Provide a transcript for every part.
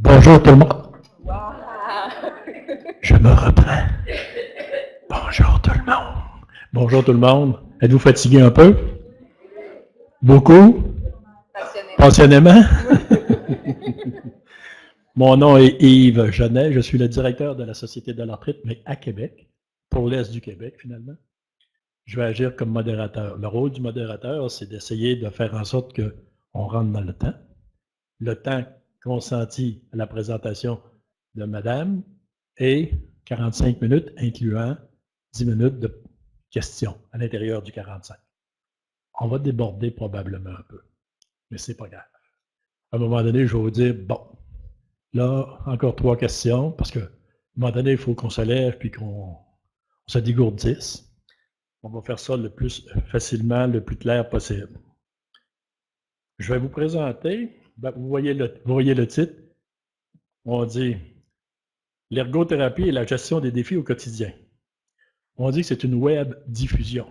Bonjour tout le monde. Wow. Je me reprends. Bonjour tout le monde. Bonjour tout le monde. Êtes-vous fatigué un peu? Beaucoup? Passionnément? Mon nom est Yves Genet. Je suis le directeur de la Société de la retraite, mais à Québec, pour l'Est du Québec finalement. Je vais agir comme modérateur. Le rôle du modérateur, c'est d'essayer de faire en sorte qu'on rentre dans le temps consenti à la présentation de madame est 45 minutes, incluant 10 minutes de questions à l'intérieur du 45. On va déborder probablement un peu, mais c'est pas grave. À un moment donné, je vais vous dire, bon, là, encore 3 questions, parce qu'à un moment donné, il faut qu'on se lève puis qu'on se dégourdisse. On va faire ça le plus facilement, le plus clair possible. Je vais vous présenter, vous voyez le titre, on dit l'ergothérapie et la gestion des défis au quotidien. On dit que c'est une web diffusion.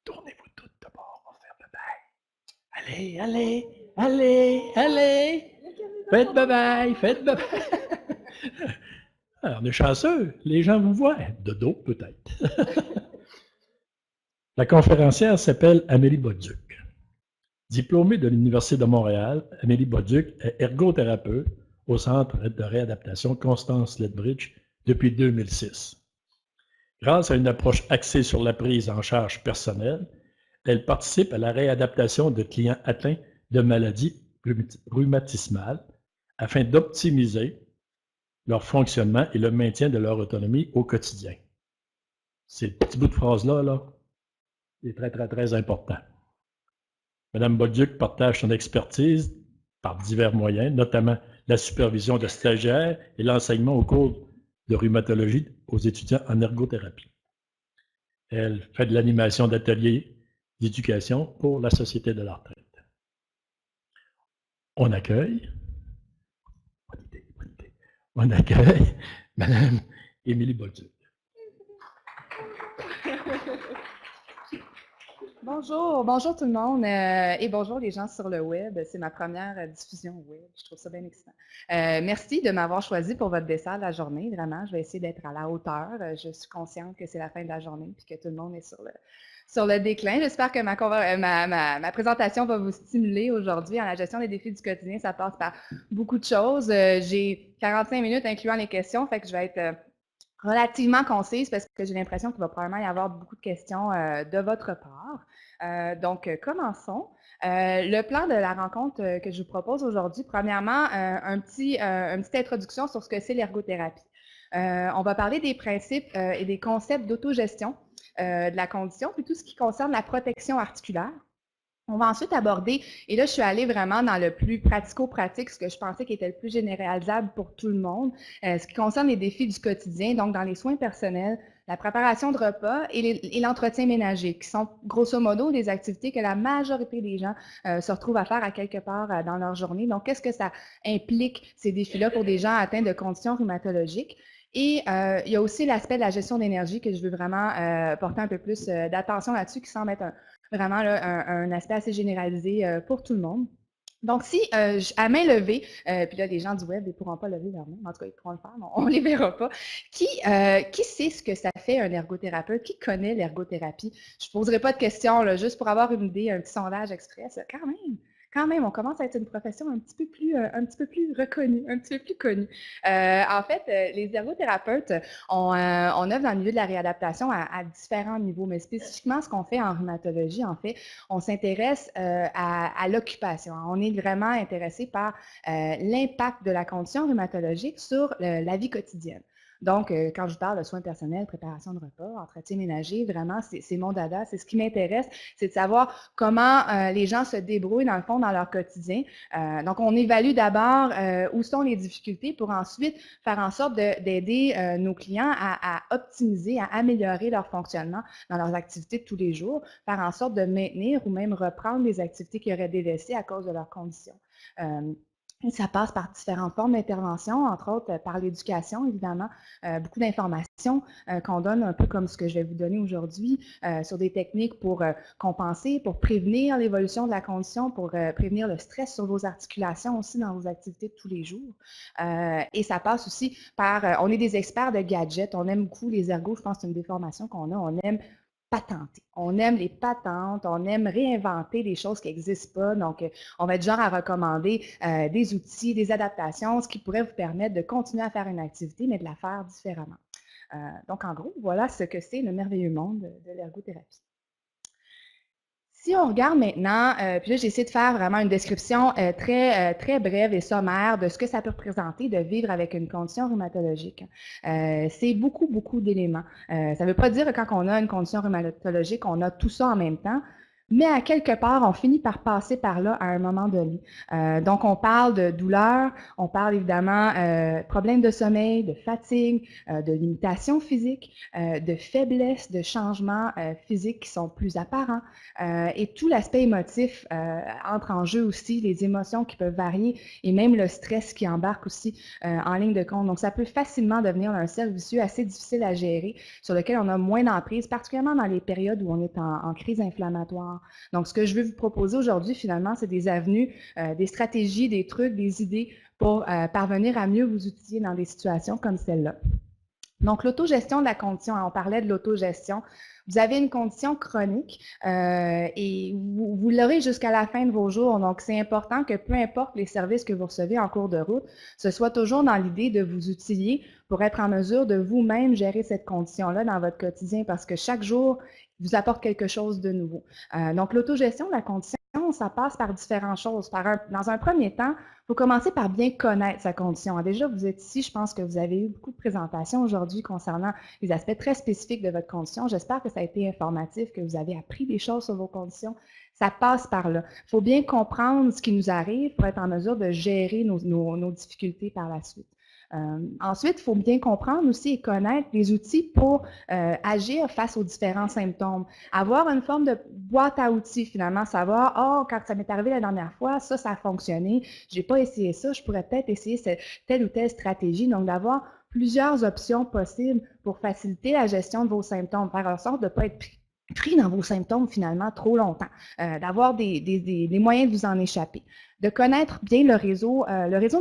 Tournez-vous toutes de bord, on va faire bye-bye. Allez. Faites bye-bye, faites bye-bye. On est chanceux, les gens vous voient. De dos, peut-être. La conférencière s'appelle Amélie Bolduc. Diplômée de l'Université de Montréal, Amélie Bolduc est ergothérapeute au Centre de réadaptation Constance Lethbridge depuis 2006. Grâce à une approche axée sur la prise en charge personnelle, elle participe à la réadaptation de clients atteints de maladies rhumatismales afin d'optimiser leur fonctionnement et le maintien de leur autonomie au quotidien. Ces petits bouts de phrase-là, c'est très important. Mme Bolduc partage son expertise par divers moyens, notamment la supervision de stagiaires et l'enseignement au cours de rhumatologie aux étudiants en ergothérapie. Elle fait de l'animation d'ateliers d'éducation pour la Société de la retraite. On accueille Mme Émilie Bolduc. Bonjour tout le monde et bonjour les gens sur le web. C'est ma première diffusion web. Je trouve ça bien excitant. Merci de m'avoir choisi pour votre dessert de la journée. Vraiment, je vais essayer d'être à la hauteur. Je suis consciente que c'est la fin de la journée et que tout le monde est sur le déclin. J'espère que ma présentation va vous stimuler aujourd'hui en la gestion des défis du quotidien. Ça passe par beaucoup de choses. J'ai 45 minutes incluant les questions, fait que je vais être relativement concise parce que j'ai l'impression qu'il va probablement y avoir beaucoup de questions de votre part. Donc, commençons. Le plan de la rencontre que je vous propose aujourd'hui, premièrement, une petite introduction sur ce que c'est l'ergothérapie. On va parler des principes et des concepts d'autogestion de la condition, puis tout ce qui concerne la protection articulaire. On va ensuite aborder, et là je suis allée vraiment dans le plus pratico-pratique, ce que je pensais qui était le plus généralisable pour tout le monde, ce qui concerne les défis du quotidien, donc dans les soins personnels, la préparation de repas et l'entretien ménager, qui sont grosso modo des activités que la majorité des gens se retrouvent à faire à quelque part dans leur journée. Donc, qu'est-ce que ça implique, ces défis-là, pour des gens atteints de conditions rhumatologiques? Et il y a aussi l'aspect de la gestion d'énergie que je veux vraiment porter un peu plus d'attention là-dessus, qui semble être vraiment là, un aspect assez généralisé pour tout le monde. Donc, si à main levée, puis là, les gens du web ne pourront pas lever leur main, en tout cas, ils pourront le faire, mais on ne les verra pas. Qui sait ce que ça fait un ergothérapeute? Qui connaît l'ergothérapie? Je ne poserai pas de questions, là, juste pour avoir une idée, un petit sondage express. Quand même, on commence à être une profession un petit peu plus reconnue, un petit peu plus connue. En fait, les ergothérapeutes, on œuvre dans le milieu de la réadaptation à différents niveaux, mais spécifiquement, ce qu'on fait en rhumatologie, en fait, on s'intéresse à l'occupation. On est vraiment intéressé par l'impact de la condition rhumatologique sur la vie quotidienne. Donc, quand je parle de soins personnels, préparation de repas, entretien ménager, vraiment, c'est mon dada, c'est ce qui m'intéresse, c'est de savoir comment les gens se débrouillent, dans le fond, dans leur quotidien. Donc, on évalue d'abord où sont les difficultés pour ensuite faire en sorte d'aider nos clients à optimiser, à améliorer leur fonctionnement dans leurs activités de tous les jours, faire en sorte de maintenir ou même reprendre les activités qui auraient délaissées à cause de leurs conditions. Et ça passe par différentes formes d'intervention, entre autres par l'éducation, évidemment, beaucoup d'informations qu'on donne, un peu comme ce que je vais vous donner aujourd'hui, sur des techniques pour compenser, pour prévenir l'évolution de la condition, pour prévenir le stress sur vos articulations aussi dans vos activités de tous les jours. Et ça passe aussi par, on est des experts de gadgets, on aime beaucoup les ergos, je pense que c'est une des formations qu'on a, on aime patenter. On aime les patentes, on aime réinventer des choses qui n'existent pas. Donc, on va être genre à recommander des outils, des adaptations, ce qui pourrait vous permettre de continuer à faire une activité, mais de la faire différemment. Donc, en gros, voilà ce que c'est le merveilleux monde de l'ergothérapie. Si on regarde maintenant, puis là, j'ai essayé de faire vraiment une description très brève et sommaire de ce que ça peut représenter de vivre avec une condition rhumatologique. C'est beaucoup d'éléments. Ça ne veut pas dire que quand on a une condition rhumatologique, on a tout ça en même temps, mais à quelque part, on finit par passer par là à un moment donné. Donc, on parle de douleur, on parle évidemment problèmes de sommeil, de fatigue, de limitation physique, de faiblesse, de changements physiques qui sont plus apparents. Et tout l'aspect émotif entre en jeu aussi, les émotions qui peuvent varier et même le stress qui embarque aussi en ligne de compte. Donc, ça peut facilement devenir un cercle vicieux assez difficile à gérer, sur lequel on a moins d'emprise, particulièrement dans les périodes où on est en crise inflammatoire. Donc, ce que je veux vous proposer aujourd'hui, finalement, c'est des avenues, des stratégies, des trucs, des idées pour parvenir à mieux vous outiller dans des situations comme celle-là. Donc, l'autogestion de la condition, on parlait de l'autogestion. Vous avez une condition chronique et vous l'aurez jusqu'à la fin de vos jours. Donc, c'est important que peu importe les services que vous recevez en cours de route, ce soit toujours dans l'idée de vous outiller pour être en mesure de vous-même gérer cette condition-là dans votre quotidien parce que chaque jour vous apporte quelque chose de nouveau. Donc, l'autogestion de la condition, ça passe par différentes choses. Dans un premier temps, il faut commencer par bien connaître sa condition. Déjà, vous êtes ici, je pense que vous avez eu beaucoup de présentations aujourd'hui concernant les aspects très spécifiques de votre condition. J'espère que ça a été informatif, que vous avez appris des choses sur vos conditions. Ça passe par là. Il faut bien comprendre ce qui nous arrive pour être en mesure de gérer nos difficultés par la suite. Ensuite, il faut bien comprendre aussi et connaître les outils pour agir face aux différents symptômes. Avoir une forme de boîte à outils, finalement, savoir, oh, quand ça m'est arrivé la dernière fois, ça a fonctionné, je n'ai pas essayé ça, je pourrais peut-être essayer telle ou telle stratégie. Donc, d'avoir plusieurs options possibles pour faciliter la gestion de vos symptômes, faire en sorte de ne pas être pris dans vos symptômes finalement trop longtemps, d'avoir des moyens de vous en échapper, de connaître bien le réseau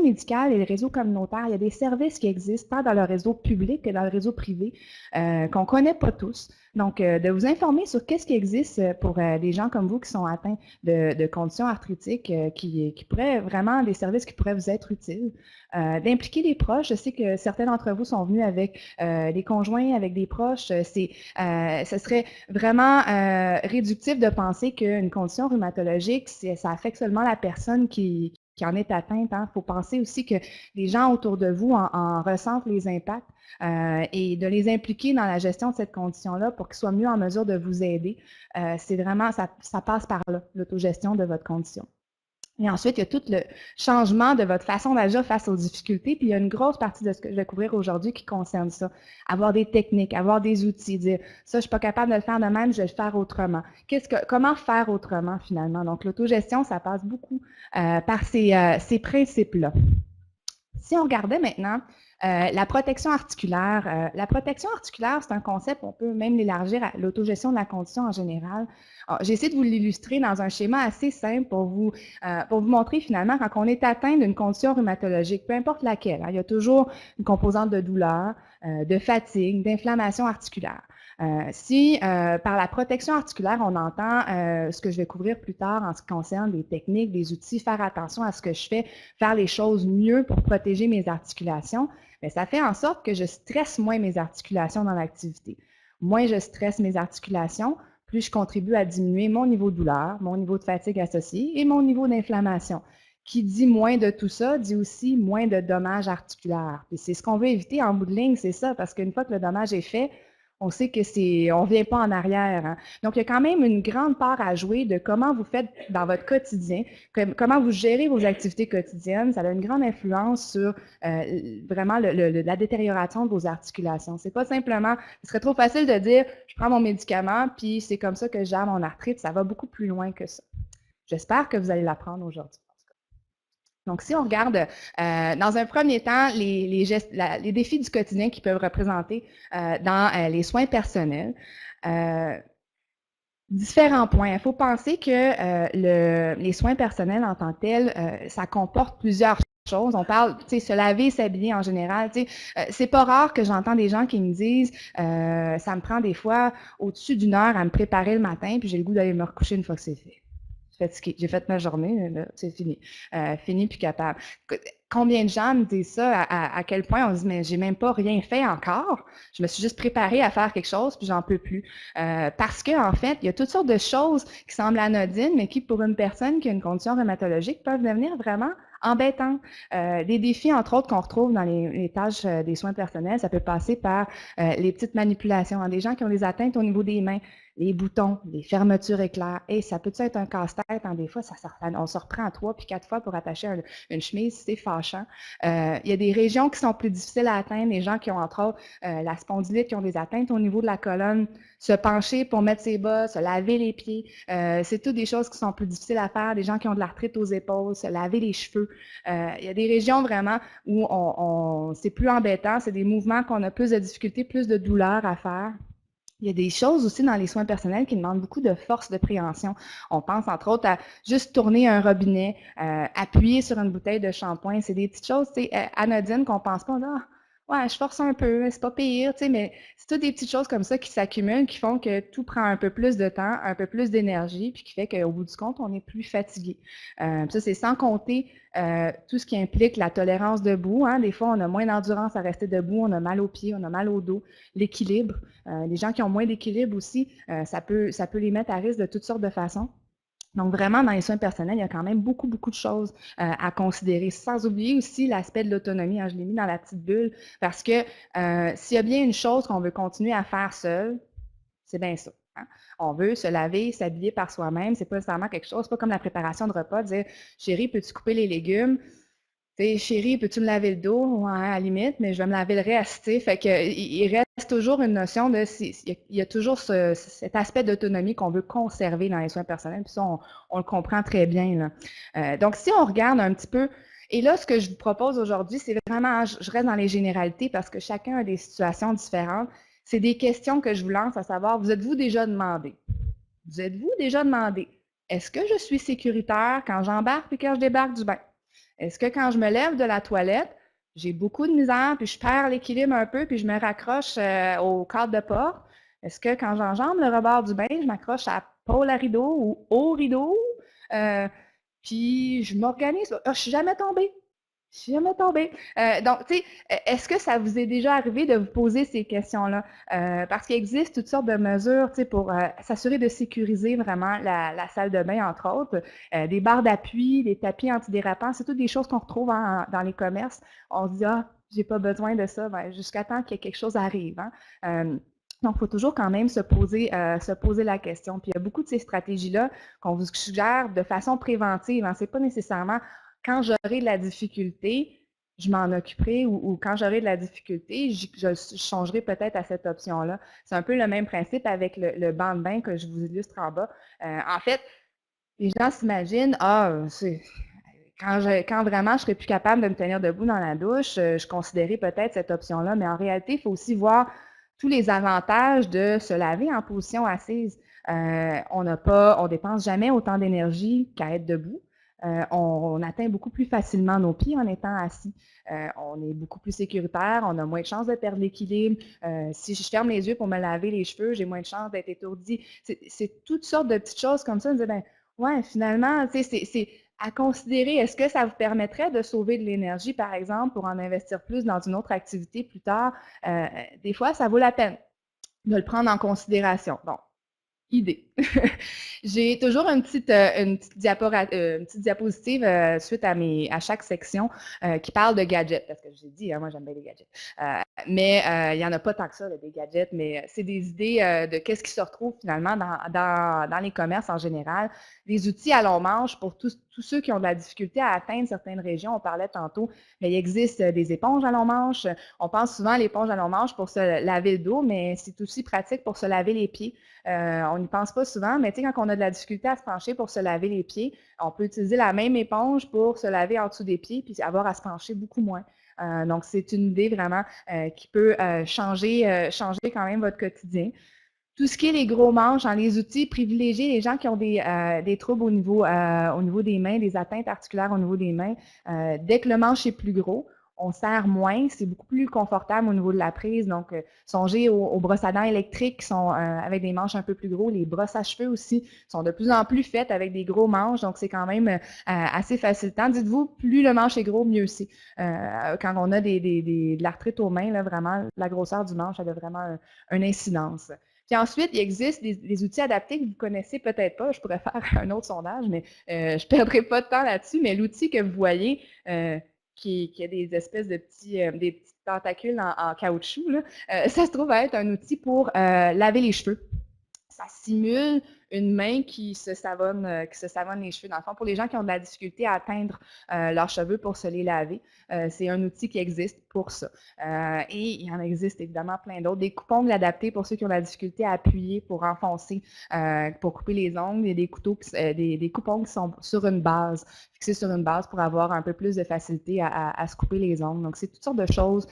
médical et le réseau communautaire. Il y a des services qui existent tant dans le réseau public que dans le réseau privé qu'on ne connaît pas tous. Donc, de vous informer sur qu'est-ce qui existe pour des gens comme vous qui sont atteints de conditions arthritiques, qui pourraient vraiment, des services qui pourraient vous être utiles. D'impliquer les proches. Je sais que certains d'entre vous sont venus avec des conjoints, avec des proches. Ce serait vraiment réductif de penser qu'une condition rhumatologique, ça affecte seulement la personne qui en est atteinte. Il faut penser aussi que les gens autour de vous en ressentent les impacts et de les impliquer dans la gestion de cette condition-là pour qu'ils soient mieux en mesure de vous aider. C'est vraiment, ça passe par là, l'autogestion de votre condition. Et ensuite, il y a tout le changement de votre façon d'agir face aux difficultés. Puis il y a une grosse partie de ce que je vais couvrir aujourd'hui qui concerne ça. Avoir des techniques, avoir des outils, dire ça, je ne suis pas capable de le faire de même, je vais le faire autrement. Comment faire autrement finalement? Donc, l'autogestion, ça passe beaucoup par ces principes-là. Si on regardait maintenant la protection articulaire, c'est un concept, on peut même l'élargir à l'autogestion de la condition en général. J'ai essayé de vous l'illustrer dans un schéma assez simple pour vous montrer finalement quand on est atteint d'une condition rhumatologique, peu importe laquelle, il y a toujours une composante de douleur, de fatigue, d'inflammation articulaire. Si par la protection articulaire, on entend ce que je vais couvrir plus tard en ce qui concerne des techniques, des outils, faire attention à ce que je fais, faire les choses mieux pour protéger mes articulations, bien, ça fait en sorte que je stresse moins mes articulations dans l'activité. Moins je stresse mes articulations, plus je contribue à diminuer mon niveau de douleur, mon niveau de fatigue associé et mon niveau d'inflammation. Qui dit moins de tout ça, dit aussi moins de dommages articulaires. Et c'est ce qu'on veut éviter en bout de ligne, c'est ça, parce qu'une fois que le dommage est fait, on sait que on ne vient pas en arrière. Hein. Donc, il y a quand même une grande part à jouer de comment vous faites dans votre quotidien, comment vous gérez vos activités quotidiennes. Ça a une grande influence sur vraiment la détérioration de vos articulations. C'est pas simplement, ce serait trop facile de dire, je prends mon médicament, puis c'est comme ça que je gère mon arthrite. Ça va beaucoup plus loin que ça. J'espère que vous allez l'apprendre aujourd'hui. Donc, si on regarde, dans un premier temps, les défis du quotidien qui peuvent représenter dans les soins personnels, différents points. Il faut penser que les soins personnels en tant que tels, ça comporte plusieurs choses. On parle, tu sais, se laver, s'habiller en général. Tu sais, c'est pas rare que j'entends des gens qui me disent, ça me prend des fois au-dessus d'une heure à me préparer le matin, puis j'ai le goût d'aller me recoucher une fois que c'est fait. Fatiguée. J'ai fait ma journée, là, c'est fini. Fini puis capable. Combien de gens me disent ça, à quel point on dit, mais j'ai même pas rien fait encore. Je me suis juste préparée à faire quelque chose, puis j'en peux plus. Parce que, en fait, il y a toutes sortes de choses qui semblent anodines, mais qui, pour une personne qui a une condition rhumatologique, peuvent devenir vraiment embêtantes. Des défis, entre autres, qu'on retrouve dans les tâches des soins personnels, ça peut passer par les petites manipulations. Des gens qui ont des atteintes au niveau des mains, les boutons, les fermetures éclairs. Et ça peut être un casse-tête, des fois, on se reprend 3 puis 4 fois pour attacher une chemise, c'est fâchant. Il y a des régions qui sont plus difficiles à atteindre, les gens qui ont entre autres la spondylite, qui ont des atteintes au niveau de la colonne, se pencher pour mettre ses bas, se laver les pieds, c'est toutes des choses qui sont plus difficiles à faire, des gens qui ont de l'arthrite aux épaules, se laver les cheveux. Il y a des régions vraiment où c'est plus embêtant, c'est des mouvements qu'on a plus de difficultés, plus de douleur à faire. Il y a des choses aussi dans les soins personnels qui demandent beaucoup de force de préhension. On pense entre autres à juste tourner un robinet, appuyer sur une bouteille de shampoing. C'est des petites choses anodines qu'on pense pas. Là, ouais, je force un peu, c'est pas pire, mais c'est toutes des petites choses comme ça qui s'accumulent, qui font que tout prend un peu plus de temps, un peu plus d'énergie, puis qui fait qu'au bout du compte, on est plus fatigué. Ça, c'est sans compter tout ce qui implique la tolérance debout. Des fois, on a moins d'endurance à rester debout, on a mal aux pieds, on a mal au dos, l'équilibre. Les gens qui ont moins d'équilibre aussi, ça peut les mettre à risque de toutes sortes de façons. Donc, vraiment, dans les soins personnels, il y a quand même beaucoup, beaucoup de choses à considérer. Sans oublier aussi l'aspect de l'autonomie. Je l'ai mis dans la petite bulle parce que s'il y a bien une chose qu'on veut continuer à faire seul, c'est bien ça. On veut se laver, s'habiller par soi-même. C'est pas nécessairement quelque chose, c'est pas comme la préparation de repas, dire « Chérie, peux-tu couper les légumes? » Chérie, peux-tu me laver le dos? Ouais, à la limite, mais je vais me laver le reste. Fait que, il reste toujours une notion de. Il y a toujours cet aspect d'autonomie qu'on veut conserver dans les soins personnels, puis ça, on le comprend très bien. Là. Donc, si on regarde un petit peu. Et là, ce que je vous propose aujourd'hui, c'est vraiment. Je reste dans les généralités parce que chacun a des situations différentes. C'est des questions que je vous lance, à savoir, vous êtes-vous déjà demandé? Vous êtes-vous déjà demandé? Est-ce que je suis sécuritaire quand j'embarque et quand je débarque du bain? Est-ce que quand je me lève de la toilette, j'ai beaucoup de misère, puis je perds l'équilibre un peu, puis je me raccroche au cadre de porte? Est-ce que quand j'enjambe le rebord du bain, je m'accroche à pôle à rideau ou au rideau? Puis je m'organise. Je suis jamais tombée. Je suis jamais tombée. Donc, tu sais, est-ce que ça vous est déjà arrivé de vous poser ces questions-là? Parce qu'il existe toutes sortes de mesures, tu sais, pour s'assurer de sécuriser vraiment la salle de bain, entre autres. Des barres d'appui, des tapis antidérapants, c'est toutes des choses qu'on retrouve dans les commerces. On se dit, ah, j'ai pas besoin de ça, jusqu'à temps que quelque chose arrive. Donc, il faut toujours quand même se poser la question. Puis, il y a beaucoup de ces stratégies-là qu'on vous suggère de façon préventive. C'est pas nécessairement quand j'aurai de la difficulté, je m'en occuperai ou quand j'aurai de la difficulté, je changerai peut-être à cette option-là. C'est un peu le même principe avec le banc de bain que je vous illustre en bas. En fait, les gens s'imaginent, quand vraiment je serai plus capable de me tenir debout dans la douche, je considérerai peut-être cette option-là, mais en réalité, il faut aussi voir tous les avantages de se laver en position assise. On dépense jamais autant d'énergie qu'à être debout. On atteint beaucoup plus facilement nos pieds en étant assis. On est beaucoup plus sécuritaire, on a moins de chances de perdre l'équilibre. Si je ferme les yeux pour me laver les cheveux, j'ai moins de chances d'être étourdie. C'est toutes sortes de petites choses comme ça. On dit, ouais, finalement, c'est à considérer. Est-ce que ça vous permettrait de sauver de l'énergie, par exemple, pour en investir plus dans une autre activité plus tard? Des fois, ça vaut la peine de le prendre en considération. Bon, idée. J'ai toujours une petite diapositive suite à chaque section qui parle de gadgets, parce que j'ai dit, moi j'aime bien les gadgets. Mais il n'y en a pas tant que ça, des gadgets, mais c'est des idées de qu'est-ce qui se retrouve finalement dans les commerces en général. Des outils à long manche pour tout tous ceux qui ont de la difficulté à atteindre certaines régions. On parlait tantôt, mais il existe des éponges à long manche. On pense souvent à l'éponge à long manche pour se laver le dos, mais c'est aussi pratique pour se laver les pieds. On n'y pense pas souvent, mais tu sais, quand on a de la difficulté à se pencher pour se laver les pieds, on peut utiliser la même éponge pour se laver en dessous des pieds puis avoir à se pencher beaucoup moins. Donc, c'est une idée vraiment qui peut changer quand même votre quotidien. Tout ce qui est les gros manches, hein, les outils, privilégiés les gens qui ont des troubles au niveau des mains, des atteintes articulaires au niveau des mains. Dès que le manche est plus gros, on serre moins, c'est beaucoup plus confortable au niveau de la prise. Donc, songez aux brosses à dents électriques qui sont avec des manches un peu plus gros. Les brosses à cheveux aussi sont de plus en plus faites avec des gros manches. Donc, c'est quand même assez facilitant. Dites-vous, plus le manche est gros, mieux c'est. Quand on a de l'arthrite aux mains, là, vraiment, la grosseur du manche, elle a vraiment une incidence. Puis ensuite, il existe des outils adaptés que vous connaissez peut-être pas. Je pourrais faire un autre sondage, mais je ne perdrai pas de temps là-dessus. Mais l'outil que vous voyez, qui a des espèces de des petits tentacules en caoutchouc, là, ça se trouve à être un outil pour laver les cheveux. Ça simule une main qui se savonne les cheveux. Dans le fond, pour les gens qui ont de la difficulté à atteindre leurs cheveux pour se les laver, c'est un outil qui existe pour ça. Et il y en existe évidemment plein d'autres. Des coupe-ongles adaptés pour ceux qui ont de la difficulté à appuyer pour enfoncer, pour couper les ongles. Il y a des coupe-ongles qui sont sur une base, fixés sur une base pour avoir un peu plus de facilité à se couper les ongles. Donc, c'est toutes sortes de choses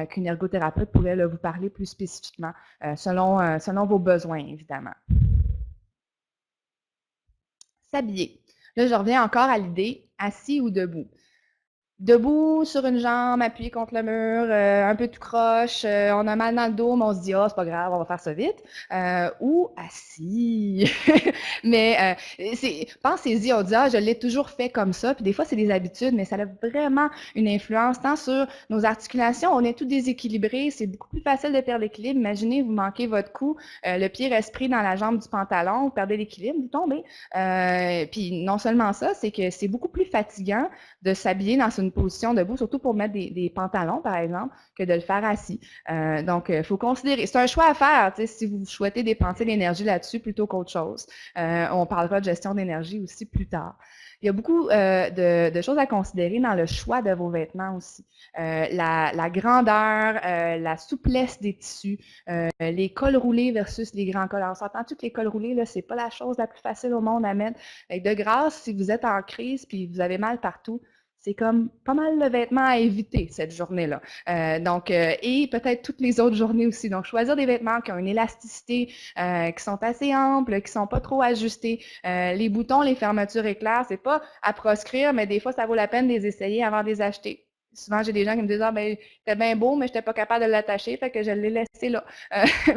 qu'une ergothérapeute pourrait là, vous parler plus spécifiquement selon vos besoins, évidemment. S'habiller. Là, je reviens encore à l'idée assis ou debout. Debout, sur une jambe, appuyé contre le mur, un peu tout croche, on a mal dans le dos, mais on se dit « Ah, c'est pas grave, on va faire ça vite. » Ou assis. Mais pensez-y, on dit « Ah, je l'ai toujours fait comme ça. » Puis des fois, c'est des habitudes, mais ça a vraiment une influence tant sur nos articulations. On est tous déséquilibrés, c'est beaucoup plus facile de perdre l'équilibre. Imaginez, vous manquez votre cou, le pied reste pris dans la jambe du pantalon, vous perdez l'équilibre, vous tombez. Puis non seulement ça, c'est que c'est beaucoup plus fatigant de s'habiller dans une position debout, surtout pour mettre des pantalons, par exemple, que de le faire assis. Donc, il faut considérer. C'est un choix à faire, si vous souhaitez dépenser l'énergie là-dessus plutôt qu'autre chose. On parlera de gestion d'énergie aussi plus tard. Il y a beaucoup de choses à considérer dans le choix de vos vêtements aussi. La grandeur, la souplesse des tissus, les cols roulés versus les grands cols. Alors, on s'entend que les cols roulés, là, c'est pas la chose la plus facile au monde à mettre. Avec de grâce, si vous êtes en crise puis vous avez mal partout, c'est comme pas mal le vêtement à éviter cette journée-là. Et peut-être toutes les autres journées aussi. Donc, choisir des vêtements qui ont une élasticité, qui sont assez amples, qui sont pas trop ajustés. Les boutons, les fermetures éclairs, c'est pas à proscrire, mais des fois, ça vaut la peine de les essayer avant de les acheter. Souvent, j'ai des gens qui me disent « Ah, ben, c'était bien beau, mais je n'étais pas capable de l'attacher, fait que je l'ai laissé là. »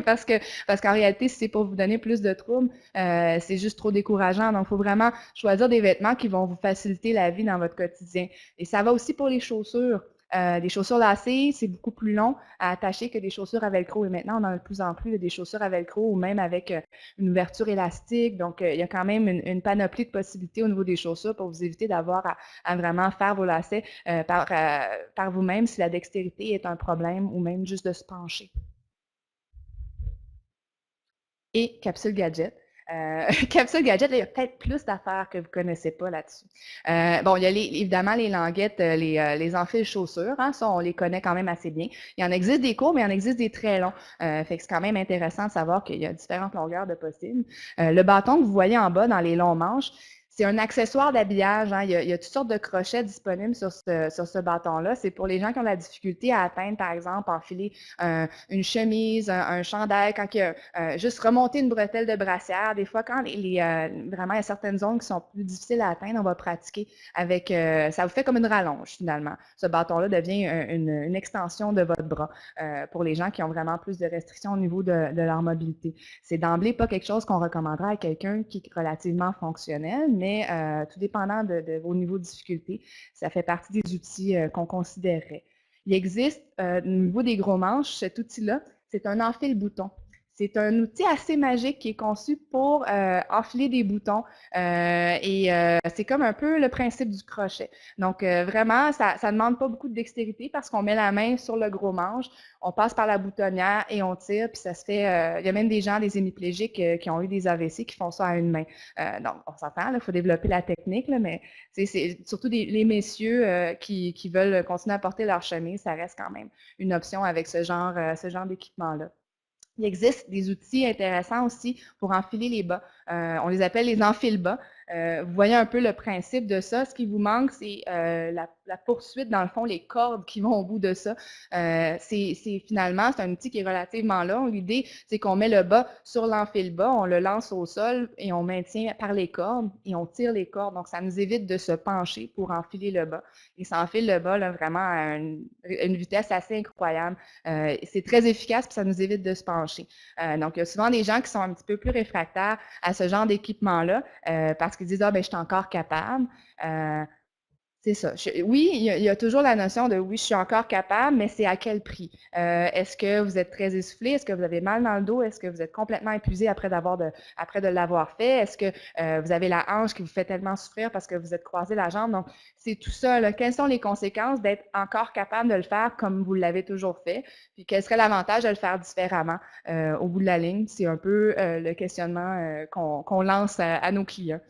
Parce qu'en réalité, si c'est pour vous donner plus de troubles, c'est juste trop décourageant. Donc, il faut vraiment choisir des vêtements qui vont vous faciliter la vie dans votre quotidien. Et ça va aussi pour les chaussures. Des chaussures lacées, c'est beaucoup plus long à attacher que des chaussures à velcro. Et maintenant, on en a de plus en plus des chaussures à velcro ou même avec une ouverture élastique. Donc, il y a quand même une panoplie de possibilités au niveau des chaussures pour vous éviter d'avoir à vraiment faire vos lacets par vous-même si la dextérité est un problème ou même juste de se pencher. Et capsule gadget. Capsule gadget, là, il y a peut-être plus d'affaires que vous ne connaissez pas là-dessus. Bon, il y a évidemment les languettes, les enfils chaussures, hein, ça, on les connaît quand même assez bien. Il y en existe des courts, mais il y en existe des très longs. Fait que c'est quand même intéressant de savoir qu'il y a différentes longueurs de possibles. Le bâton que vous voyez en bas dans les longs manches, c'est un accessoire d'habillage. Hein. Il y a toutes sortes de crochets disponibles sur ce bâton-là. C'est pour les gens qui ont la difficulté à atteindre, par exemple, enfiler une chemise, un chandail, quand il y a juste remonter une bretelle de brassière. Des fois, quand vraiment il y a certaines zones qui sont plus difficiles à atteindre, on va pratiquer avec, ça vous fait comme une rallonge finalement. Ce bâton-là devient une extension de votre bras pour les gens qui ont vraiment plus de restrictions au niveau de leur mobilité. C'est d'emblée pas quelque chose qu'on recommanderait à quelqu'un qui est relativement fonctionnel, mais tout dépendant de vos niveaux de difficulté, ça fait partie des outils qu'on considérerait. Il existe, au niveau des gros manches, cet outil-là, c'est un enfile-bouton. C'est un outil assez magique qui est conçu pour enfiler des boutons c'est comme un peu le principe du crochet. Donc, vraiment, ça ne demande pas beaucoup de dextérité parce qu'on met la main sur le gros manche, on passe par la boutonnière et on tire, puis ça se fait. Il y a même des gens, des hémiplégiques qui ont eu des AVC qui font ça à une main. Donc, on s'entend, il faut développer la technique, là, mais c'est surtout les messieurs qui veulent continuer à porter leur chemise, ça reste quand même une option avec ce genre d'équipement-là. Il existe des outils intéressants aussi pour enfiler les bas. On les appelle les enfile-bas. Vous voyez un peu le principe de ça. Ce qui vous manque, c'est la poursuite, dans le fond, les cordes qui vont au bout de ça. Finalement, c'est un outil qui est relativement long. L'idée, c'est qu'on met le bas sur l'enfile-bas, on le lance au sol et on maintient par les cordes et on tire les cordes. Donc, ça nous évite de se pencher pour enfiler le bas. Et ça enfile le bas là, vraiment à une vitesse assez incroyable. C'est très efficace puis ça nous évite de se pencher. Donc, il y a souvent des gens qui sont un petit peu plus réfractaires à ce genre d'équipement-là parce qu'ils disent « Ah, ben je suis encore capable. C'est ça. Oui, il y a toujours la notion de oui, je suis encore capable, mais c'est à quel prix? Est-ce que vous êtes très essoufflé? Est-ce que vous avez mal dans le dos? Est-ce que vous êtes complètement épuisé après de l'avoir fait? Est-ce que vous avez la hanche qui vous fait tellement souffrir parce que vous êtes croisé la jambe? Donc, c'est tout ça, là. Quelles sont les conséquences d'être encore capable de le faire comme vous l'avez toujours fait? Puis, quel serait l'avantage de le faire différemment au bout de la ligne? C'est un peu le questionnement qu'on lance à nos clients.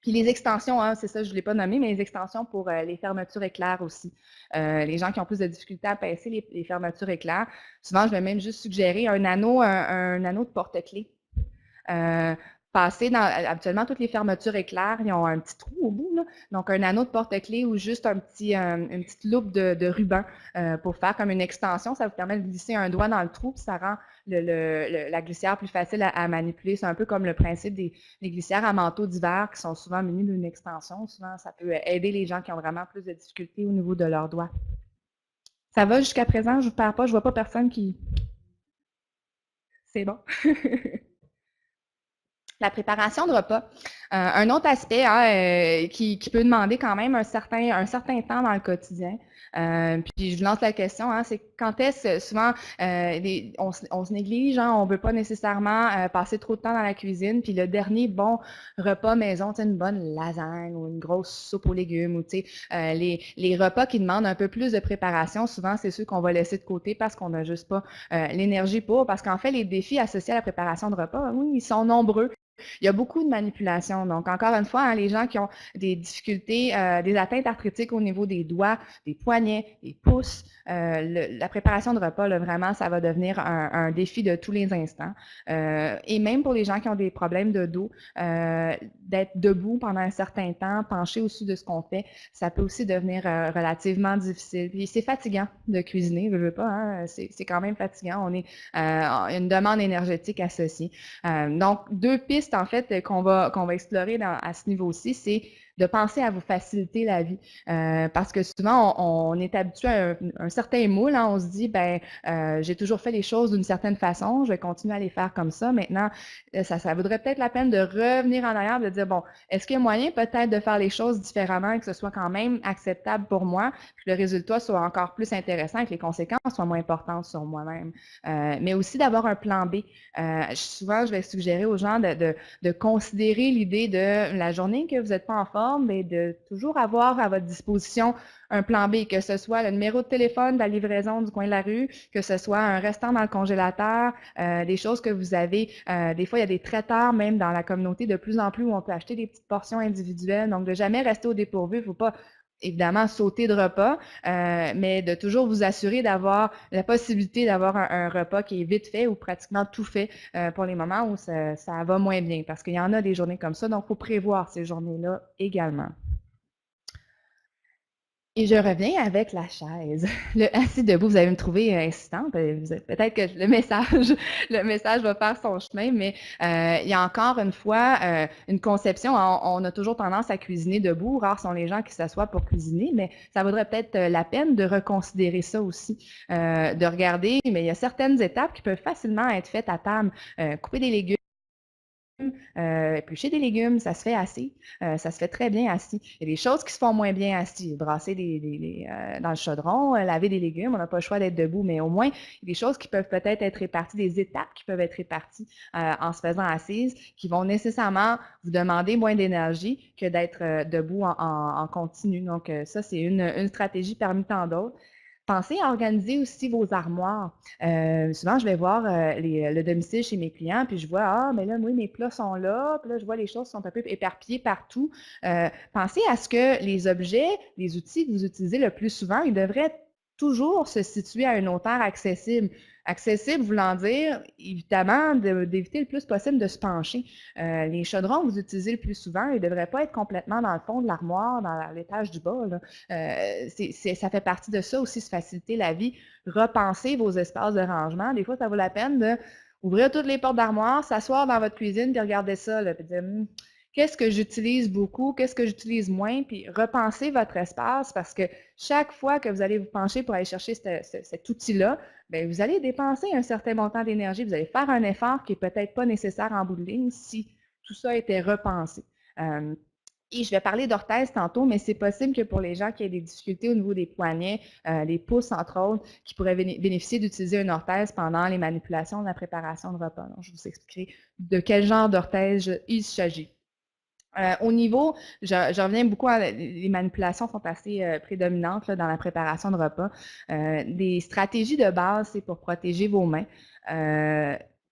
Puis les extensions, hein, c'est ça, je ne l'ai pas nommé, mais les extensions pour les fermetures éclairs aussi. Les gens qui ont plus de difficultés à pincer les fermetures éclairs, souvent, je vais même juste suggérer un anneau de porte-clés. Habituellement, toutes les fermetures éclairs, ils ont un petit trou au bout, là. Donc, un anneau de porte-clés ou juste une petite loupe de ruban pour faire comme une extension. Ça vous permet de glisser un doigt dans le trou, puis ça rend la glissière plus facile à manipuler. C'est un peu comme le principe des glissières à manteau d'hiver qui sont souvent munies d'une extension. Souvent, ça peut aider les gens qui ont vraiment plus de difficultés au niveau de leurs doigts. Ça va jusqu'à présent? Je ne vous perds pas, je ne vois pas personne qui... C'est bon. La préparation de repas. Un autre aspect hein, qui peut demander quand même un certain temps dans le quotidien. Puis je vous lance la question, hein, c'est quand est-ce souvent on se néglige, hein, on ne veut pas nécessairement passer trop de temps dans la cuisine, puis le dernier bon repas maison, une bonne lasagne ou une grosse soupe aux légumes, ou les repas qui demandent un peu plus de préparation, souvent c'est ceux qu'on va laisser de côté parce qu'on n'a juste pas l'énergie pour, parce qu'en fait les défis associés à la préparation de repas, oui, ils sont nombreux. Il y a beaucoup de manipulations. Donc, encore une fois, hein, les gens qui ont des difficultés, des atteintes arthritiques au niveau des doigts, des poignets, des pouces, la préparation de repas, là, vraiment, ça va devenir un défi de tous les instants. Et même pour les gens qui ont des problèmes de dos, d'être debout pendant un certain temps, penché au-dessus de ce qu'on fait, ça peut aussi devenir relativement difficile. Puis c'est fatigant de cuisiner, je veux pas, hein, c'est quand même fatigant. On est une demande énergétique associée. Donc, deux pistes en fait qu'on va explorer à ce niveau-ci, c'est de penser à vous faciliter la vie. Parce que souvent, on est habitué à un certain moule. Hein, on se dit, ben, j'ai toujours fait les choses d'une certaine façon, je vais continuer à les faire comme ça. Maintenant, ça vaudrait peut-être la peine de revenir en arrière, de dire, bon, est-ce qu'il y a moyen peut-être de faire les choses différemment et que ce soit quand même acceptable pour moi, que le résultat soit encore plus intéressant et que les conséquences soient moins importantes sur moi-même. Mais aussi d'avoir un plan B. Souvent, je vais suggérer aux gens de considérer l'idée de la journée que vous n'êtes pas en forme, mais de toujours avoir à votre disposition un plan B, que ce soit le numéro de téléphone de la livraison du coin de la rue, que ce soit un restant dans le congélateur, des choses que vous avez. Des fois, il y a des traiteurs même dans la communauté de plus en plus où on peut acheter des petites portions individuelles. Donc, de jamais rester au dépourvu. Il ne faut pas évidemment sauter de repas, mais de toujours vous assurer d'avoir la possibilité d'avoir un repas qui est vite fait ou pratiquement tout fait pour les moments où ça va moins bien. Parce qu'il y en a des journées comme ça, donc il faut prévoir ces journées-là également. Et je reviens avec la chaise. Le assis debout, vous allez me trouver insistante. Peut-être que le message va faire son chemin, mais il y a encore une fois une conception. On a toujours tendance à cuisiner debout. Rares sont les gens qui s'assoient pour cuisiner, mais ça vaudrait peut-être la peine de reconsidérer ça aussi, de regarder. Mais il y a certaines étapes qui peuvent facilement être faites à table. Couper des légumes, éplucher des légumes, ça se fait assis. Ça se fait très bien assis. Il y a des choses qui se font moins bien assis. Brasser dans le chaudron, laver des légumes, on n'a pas le choix d'être debout, mais au moins, il y a des choses qui peuvent peut-être être réparties, des étapes qui peuvent être réparties en se faisant assise, qui vont nécessairement vous demander moins d'énergie que d'être debout en continu. Donc, ça, c'est une stratégie parmi tant d'autres. Pensez à organiser aussi vos armoires. Souvent, je vais voir le domicile chez mes clients, puis je vois, ah, mais là, oui, mes plats sont là, puis là, je vois les choses sont un peu éparpillées partout. Pensez à ce que les objets, les outils que vous utilisez le plus souvent, ils devraient toujours se situer à une hauteur accessible. Accessible voulant dire, évidemment, d'éviter le plus possible de se pencher. Les chaudrons que vous utilisez le plus souvent, ils ne devraient pas être complètement dans le fond de l'armoire, dans l'étage du bas, là. Ça fait partie de ça aussi, se faciliter la vie. Repenser vos espaces de rangement. Des fois, ça vaut la peine d'ouvrir toutes les portes d'armoire, s'asseoir dans votre cuisine, puis regarder ça, là, puis dire qu'est-ce que j'utilise beaucoup, qu'est-ce que j'utilise moins, puis repenser votre espace parce que chaque fois que vous allez vous pencher pour aller chercher cet outil-là, bien, vous allez dépenser un certain montant d'énergie, vous allez faire un effort qui n'est peut-être pas nécessaire en bout de ligne si tout ça était repensé. Et je vais parler d'orthèse tantôt, mais c'est possible que pour les gens qui aient des difficultés au niveau des poignets, les pouces entre autres, qui pourraient bénéficier d'utiliser une orthèse pendant les manipulations de la préparation de repas. Donc, je vous expliquerai de quel genre d'orthèse il s'agit. Au niveau, je reviens beaucoup à les manipulations sont assez prédominantes là, dans la préparation de repas. Des stratégies de base, c'est pour protéger vos mains.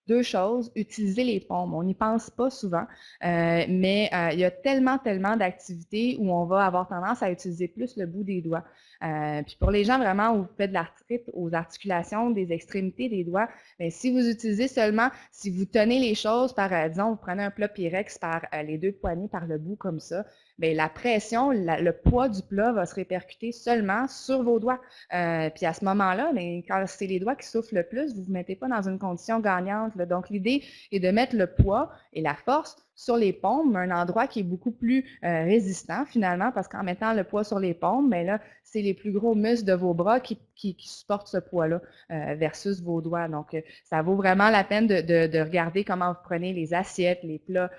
Deux choses, utiliser les paumes. On n'y pense pas souvent, mais il y a tellement d'activités où on va avoir tendance à utiliser plus le bout des doigts. Puis pour les gens vraiment où vous faites de l'arthrite aux articulations des extrémités des doigts, bien, si vous utilisez seulement, si vous tenez les choses par, disons, vous prenez un plat Pyrex par les deux poignées par le bout comme ça, bien, la pression, le poids du plat va se répercuter seulement sur vos doigts. Puis à ce moment-là, bien, quand c'est les doigts qui souffrent le plus, vous ne vous mettez pas dans une condition gagnante, là. Donc l'idée est de mettre le poids et la force sur les paumes, un endroit qui est beaucoup plus résistant finalement, parce qu'en mettant le poids sur les paumes, bien là, c'est les plus gros muscles de vos bras qui supportent ce poids-là versus vos doigts. Donc, ça vaut vraiment la peine de regarder comment vous prenez les assiettes, les plats,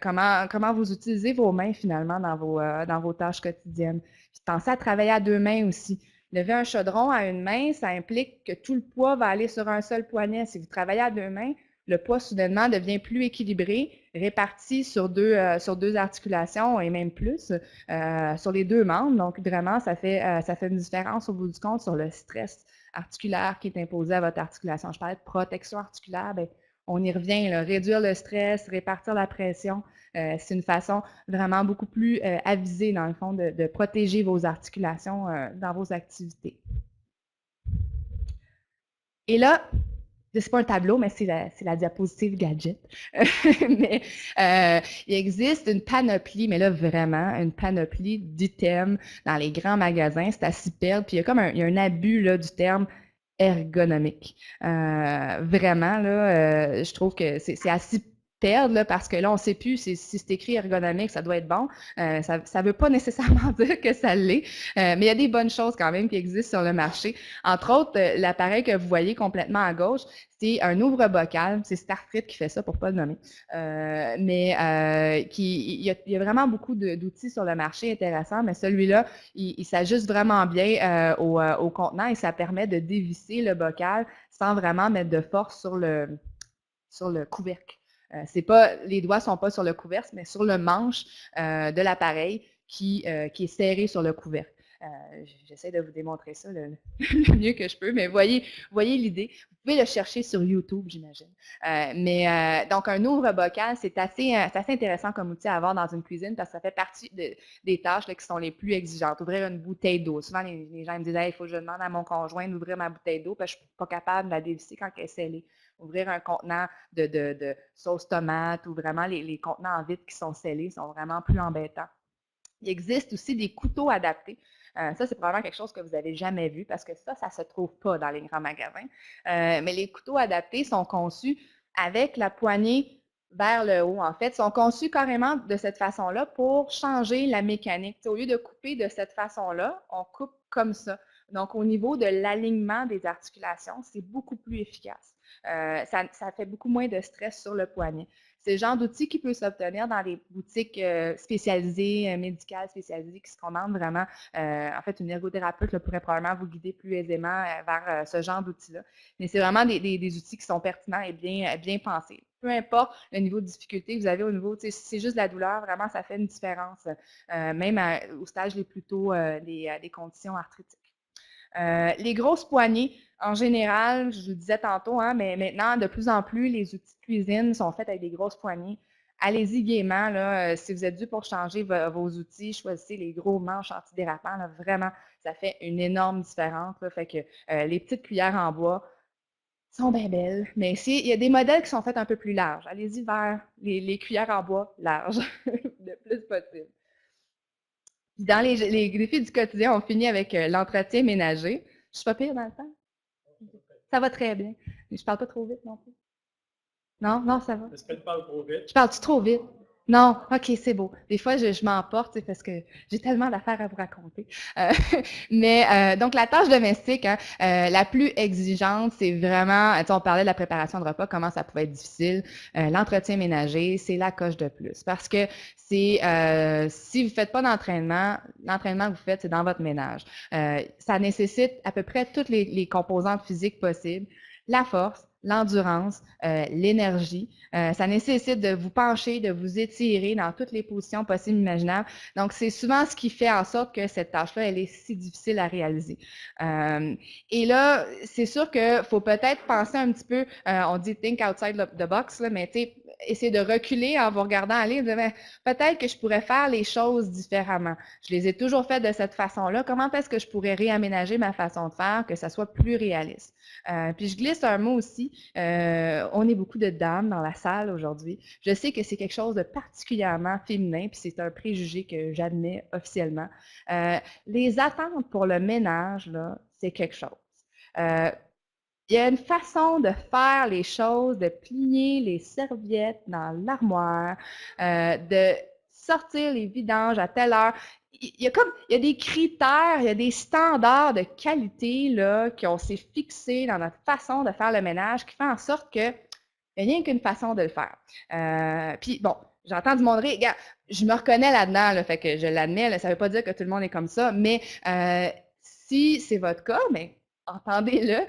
comment vous utilisez vos mains finalement dans vos tâches quotidiennes. Puis, pensez à travailler à deux mains aussi. Lever un chaudron à une main, ça implique que tout le poids va aller sur un seul poignet. Si vous travaillez à deux mains, le poids soudainement devient plus équilibré, réparti sur deux articulations et même plus, sur les deux membres. Donc, vraiment, ça fait une différence au bout du compte sur le stress articulaire qui est imposé à votre articulation. Je parlais de protection articulaire, bien, on y revient, là, réduire le stress, répartir la pression. C'est une façon vraiment beaucoup plus avisée, dans le fond, de protéger vos articulations dans vos activités. Et là, c'est pas un tableau, mais c'est la diapositive gadget. Mais il existe une panoplie, mais là vraiment, une panoplie d'items dans les grands magasins. C'est à s'y perdre. Puis il y a un abus là, du terme ergonomique. Vraiment, là, je trouve que c'est à s'y perdre là, parce que là, on ne sait plus si c'est écrit ergonomique, ça doit être bon. Ça ne veut pas nécessairement dire que ça l'est, mais il y a des bonnes choses quand même qui existent sur le marché. Entre autres, l'appareil que vous voyez complètement à gauche, c'est un ouvre-bocal. C'est Starfrit qui fait ça pour ne pas le nommer. Il y a vraiment beaucoup d'outils sur le marché intéressants, mais celui-là, il s'ajuste vraiment bien au contenant et ça permet de dévisser le bocal sans vraiment mettre de force sur le couvercle. Les doigts ne sont pas sur le couvercle, mais sur le manche de l'appareil qui est serré sur le couvercle. J'essaie de vous démontrer ça le mieux que je peux, mais voyez l'idée. Vous pouvez le chercher sur YouTube, j'imagine. Donc, un ouvre-bocal, c'est assez intéressant comme outil à avoir dans une cuisine parce que ça fait partie des tâches là, qui sont les plus exigeantes. Ouvrir une bouteille d'eau. Souvent, les gens me disent hey, il faut que je demande à mon conjoint d'ouvrir ma bouteille d'eau parce que je ne suis pas capable de la dévisser quand elle est scellée. Ouvrir un contenant de sauce tomate ou vraiment les contenants en vitre qui sont scellés sont vraiment plus embêtants. Il existe aussi des couteaux adaptés. Ça, c'est probablement quelque chose que vous n'avez jamais vu parce que ça ne se trouve pas dans les grands magasins. Mais les couteaux adaptés sont conçus avec la poignée vers le haut. En fait, sont conçus carrément de cette façon-là pour changer la mécanique. Au lieu de couper de cette façon-là, on coupe comme ça. Donc, au niveau de l'alignement des articulations, c'est beaucoup plus efficace. Ça fait beaucoup moins de stress sur le poignet. C'est le genre d'outil qui peut s'obtenir dans les boutiques spécialisées, médicales spécialisées, qui se commandent vraiment. En fait, une ergothérapeute pourrait probablement vous guider plus aisément vers ce genre d'outils-là. Mais c'est vraiment des outils qui sont pertinents et bien pensés. Peu importe le niveau de difficulté que vous avez au niveau, si c'est juste de la douleur, vraiment, ça fait une différence, même au stage les plus tôt des conditions arthritiques. Les grosses poignées, en général, je vous le disais tantôt, hein, mais maintenant, de plus en plus, les outils de cuisine sont faits avec des grosses poignées. Allez-y gaiement, là, si vous êtes dû pour changer vos outils, choisissez les gros manches antidérapants. Là, vraiment, ça fait une énorme différence. Là, fait que les petites cuillères en bois sont bien belles, mais il y a des modèles qui sont faits un peu plus larges. Allez-y vers les cuillères en bois larges, le plus possible. Puis dans les défis du quotidien, on finit avec l'entretien ménager. Je suis pas pire dans le temps? Ça va très bien. Mais je parle pas trop vite non plus. Non, non, ça va. Est-ce qu'elle parle trop vite? Je parle-tu trop vite? Non, ok, c'est beau. Des fois, je m'emporte parce que j'ai tellement d'affaires à vous raconter. Euh, mais donc, la tâche domestique, hein, la plus exigeante, c'est vraiment, on parlait de la préparation de repas, comment ça pouvait être difficile. L'entretien ménager, c'est la coche de plus. Parce que si vous ne faites pas d'entraînement, l'entraînement que vous faites, c'est dans votre ménage. Ça nécessite à peu près toutes les composantes physiques possibles, la force, l'endurance, l'énergie. Ça nécessite de vous pencher, de vous étirer dans toutes les positions possibles et imaginables. Donc, c'est souvent ce qui fait en sorte que cette tâche-là, elle est si difficile à réaliser. Et là, c'est sûr qu'il faut peut-être penser un petit peu, on dit think outside the box, là, mais tu sais, essayer de reculer en vous regardant aller, peut-être que je pourrais faire les choses différemment. Je les ai toujours faites de cette façon-là. Comment est-ce que je pourrais réaménager ma façon de faire, que ça soit plus réaliste? Puis je glisse un mot aussi. On est beaucoup de dames dans la salle aujourd'hui. Je sais que c'est quelque chose de particulièrement féminin, puis c'est un préjugé que j'admets officiellement. Les attentes pour le ménage, là, c'est quelque chose. Il y a une façon de faire les choses, de plier les serviettes dans l'armoire, de sortir les vidanges à telle heure. Il y a des critères, il y a des standards de qualité là, qu'on s'est fixés dans notre façon de faire le ménage qui fait en sorte que il n'y a rien qu'une façon de le faire. Puis bon, j'entends du monde rire. Regarde, je me reconnais là-dedans, là, fait que je l'admets, là, ça ne veut pas dire que tout le monde est comme ça, mais si c'est votre cas, mais entendez-le.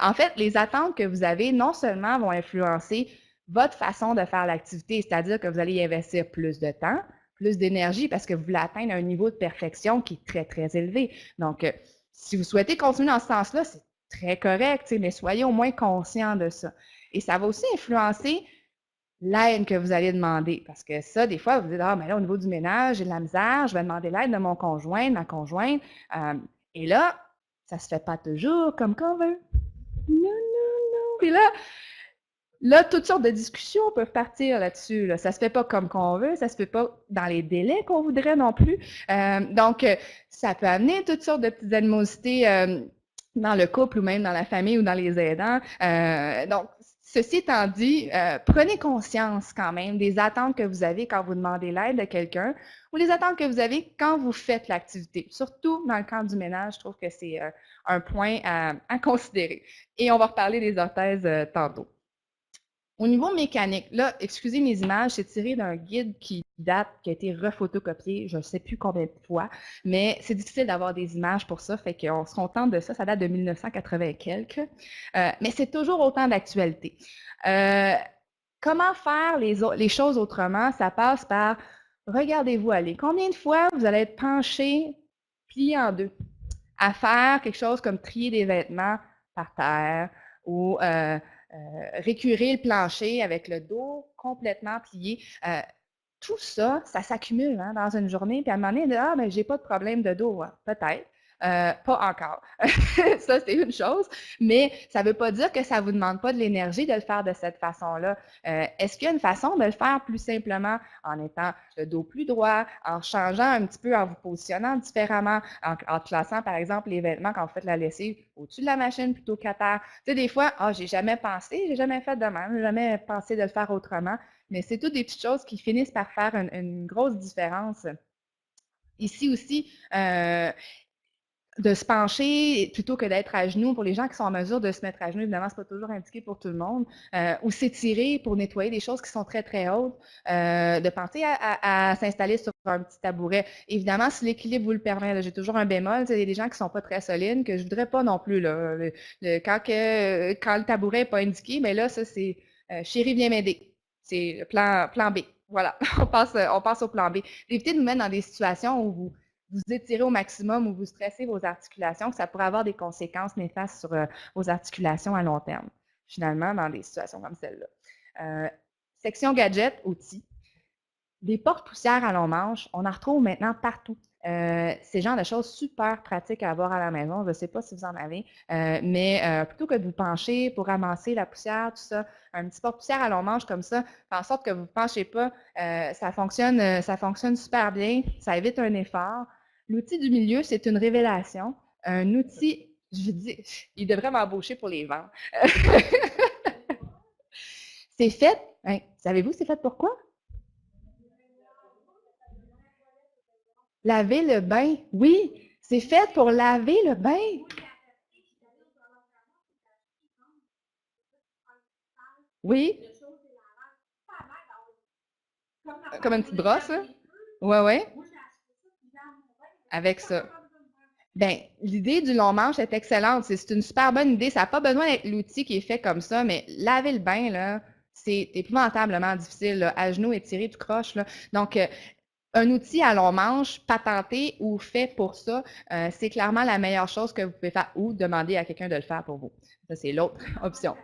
En fait, les attentes que vous avez, non seulement vont influencer votre façon de faire l'activité, c'est-à-dire que vous allez y investir plus de temps, plus d'énergie, parce que vous voulez atteindre un niveau de perfection qui est très, très élevé. Donc, si vous souhaitez continuer dans ce sens-là, c'est très correct, mais soyez au moins conscient de ça. Et ça va aussi influencer l'aide que vous allez demander. Parce que ça, des fois, vous dites, ah, mais là, au niveau du ménage, j'ai de la misère, je vais demander l'aide de mon conjoint, de ma conjointe. Et là, ça se fait pas toujours comme qu'on veut. Non, non, non. Puis là, toutes sortes de discussions peuvent partir là-dessus. Là. Ça se fait pas comme qu'on veut, ça se fait pas dans les délais qu'on voudrait non plus. Donc, ça peut amener toutes sortes de petites animosités dans le couple ou même dans la famille ou dans les aidants. Donc, ceci étant dit, prenez conscience quand même des attentes que vous avez quand vous demandez l'aide de quelqu'un ou les attentes que vous avez quand vous faites l'activité. Surtout dans le cadre du ménage, je trouve que c'est un point à considérer. Et on va reparler des orthèses tantôt. Au niveau mécanique, là, excusez mes images, c'est tiré d'un guide qui a été refotocopié, je ne sais plus combien de fois, mais c'est difficile d'avoir des images pour ça, fait qu'on se contente de ça, ça date de 1980 et quelques, mais c'est toujours autant d'actualité. Comment faire les choses autrement? Ça passe par, regardez-vous aller. Combien de fois vous allez être penché, plié en deux, à faire quelque chose comme trier des vêtements par terre ou récurer le plancher avec le dos complètement plié. Tout ça, ça s'accumule hein, dans une journée. Puis à un moment donné, ah, mais j'ai pas de problème de dos. Hein. Peut-être. Pas encore. Ça, c'est une chose. Mais ça ne veut pas dire que ça ne vous demande pas de l'énergie de le faire de cette façon-là. Est-ce qu'il y a une façon de le faire plus simplement en étant le dos plus droit, en changeant un petit peu, en vous positionnant différemment, en classant, par exemple, les vêtements quand vous faites la lessive au-dessus de la machine plutôt qu'à terre. Tu sais, des fois, ah, j'ai jamais pensé, j'ai jamais fait de même, j'ai jamais pensé de le faire autrement. Mais c'est toutes des petites choses qui finissent par faire une grosse différence. Ici aussi, de se pencher plutôt que d'être à genoux. Pour les gens qui sont en mesure de se mettre à genoux, évidemment, c'est pas toujours indiqué pour tout le monde, ou s'étirer pour nettoyer des choses qui sont très, très hautes, de penser à s'installer sur un petit tabouret. Évidemment, si l'équilibre vous le permet, j'ai toujours un bémol, il y a des gens qui sont pas très solides, que je voudrais pas non plus, là. Quand le tabouret n'est pas indiqué, mais là, ça, c'est chérie, viens m'aider. C'est le plan B. Voilà, on passe au plan B. Évitez de vous mettre dans des situations où vous étirez au maximum ou vous stressez vos articulations, que ça pourrait avoir des conséquences néfastes sur vos articulations à long terme, finalement, dans des situations comme celle-là. Section gadgets, outils. Des porte-poussières à long manche, on en retrouve maintenant partout. C'est le genre de choses super pratiques à avoir à la maison. Je ne sais pas si vous en avez, mais plutôt que de vous pencher pour ramasser la poussière, tout ça, un petit porte-poussière à long manche comme ça, fait en sorte que vous ne penchez pas, ça fonctionne super bien, ça évite un effort. L'outil du milieu, c'est une révélation. Un outil, je dis, il devrait m'embaucher pour les ventes. C'est fait, hein, savez-vous c'est fait pourquoi? Laver le bain, oui, c'est fait pour laver le bain. Oui. Comme une petite brosse, là? Ouais, ouais. Avec ça. Bien, l'idée du long manche est excellente. C'est une super bonne idée. Ça n'a pas besoin d'être l'outil qui est fait comme ça, mais laver le bain, là, c'est épouvantablement difficile, là, à genoux étiré, tout croche, là. Donc, un outil à long manche, patenté ou fait pour ça, c'est clairement la meilleure chose que vous pouvez faire ou demander à quelqu'un de le faire pour vous. Ça, c'est l'autre option.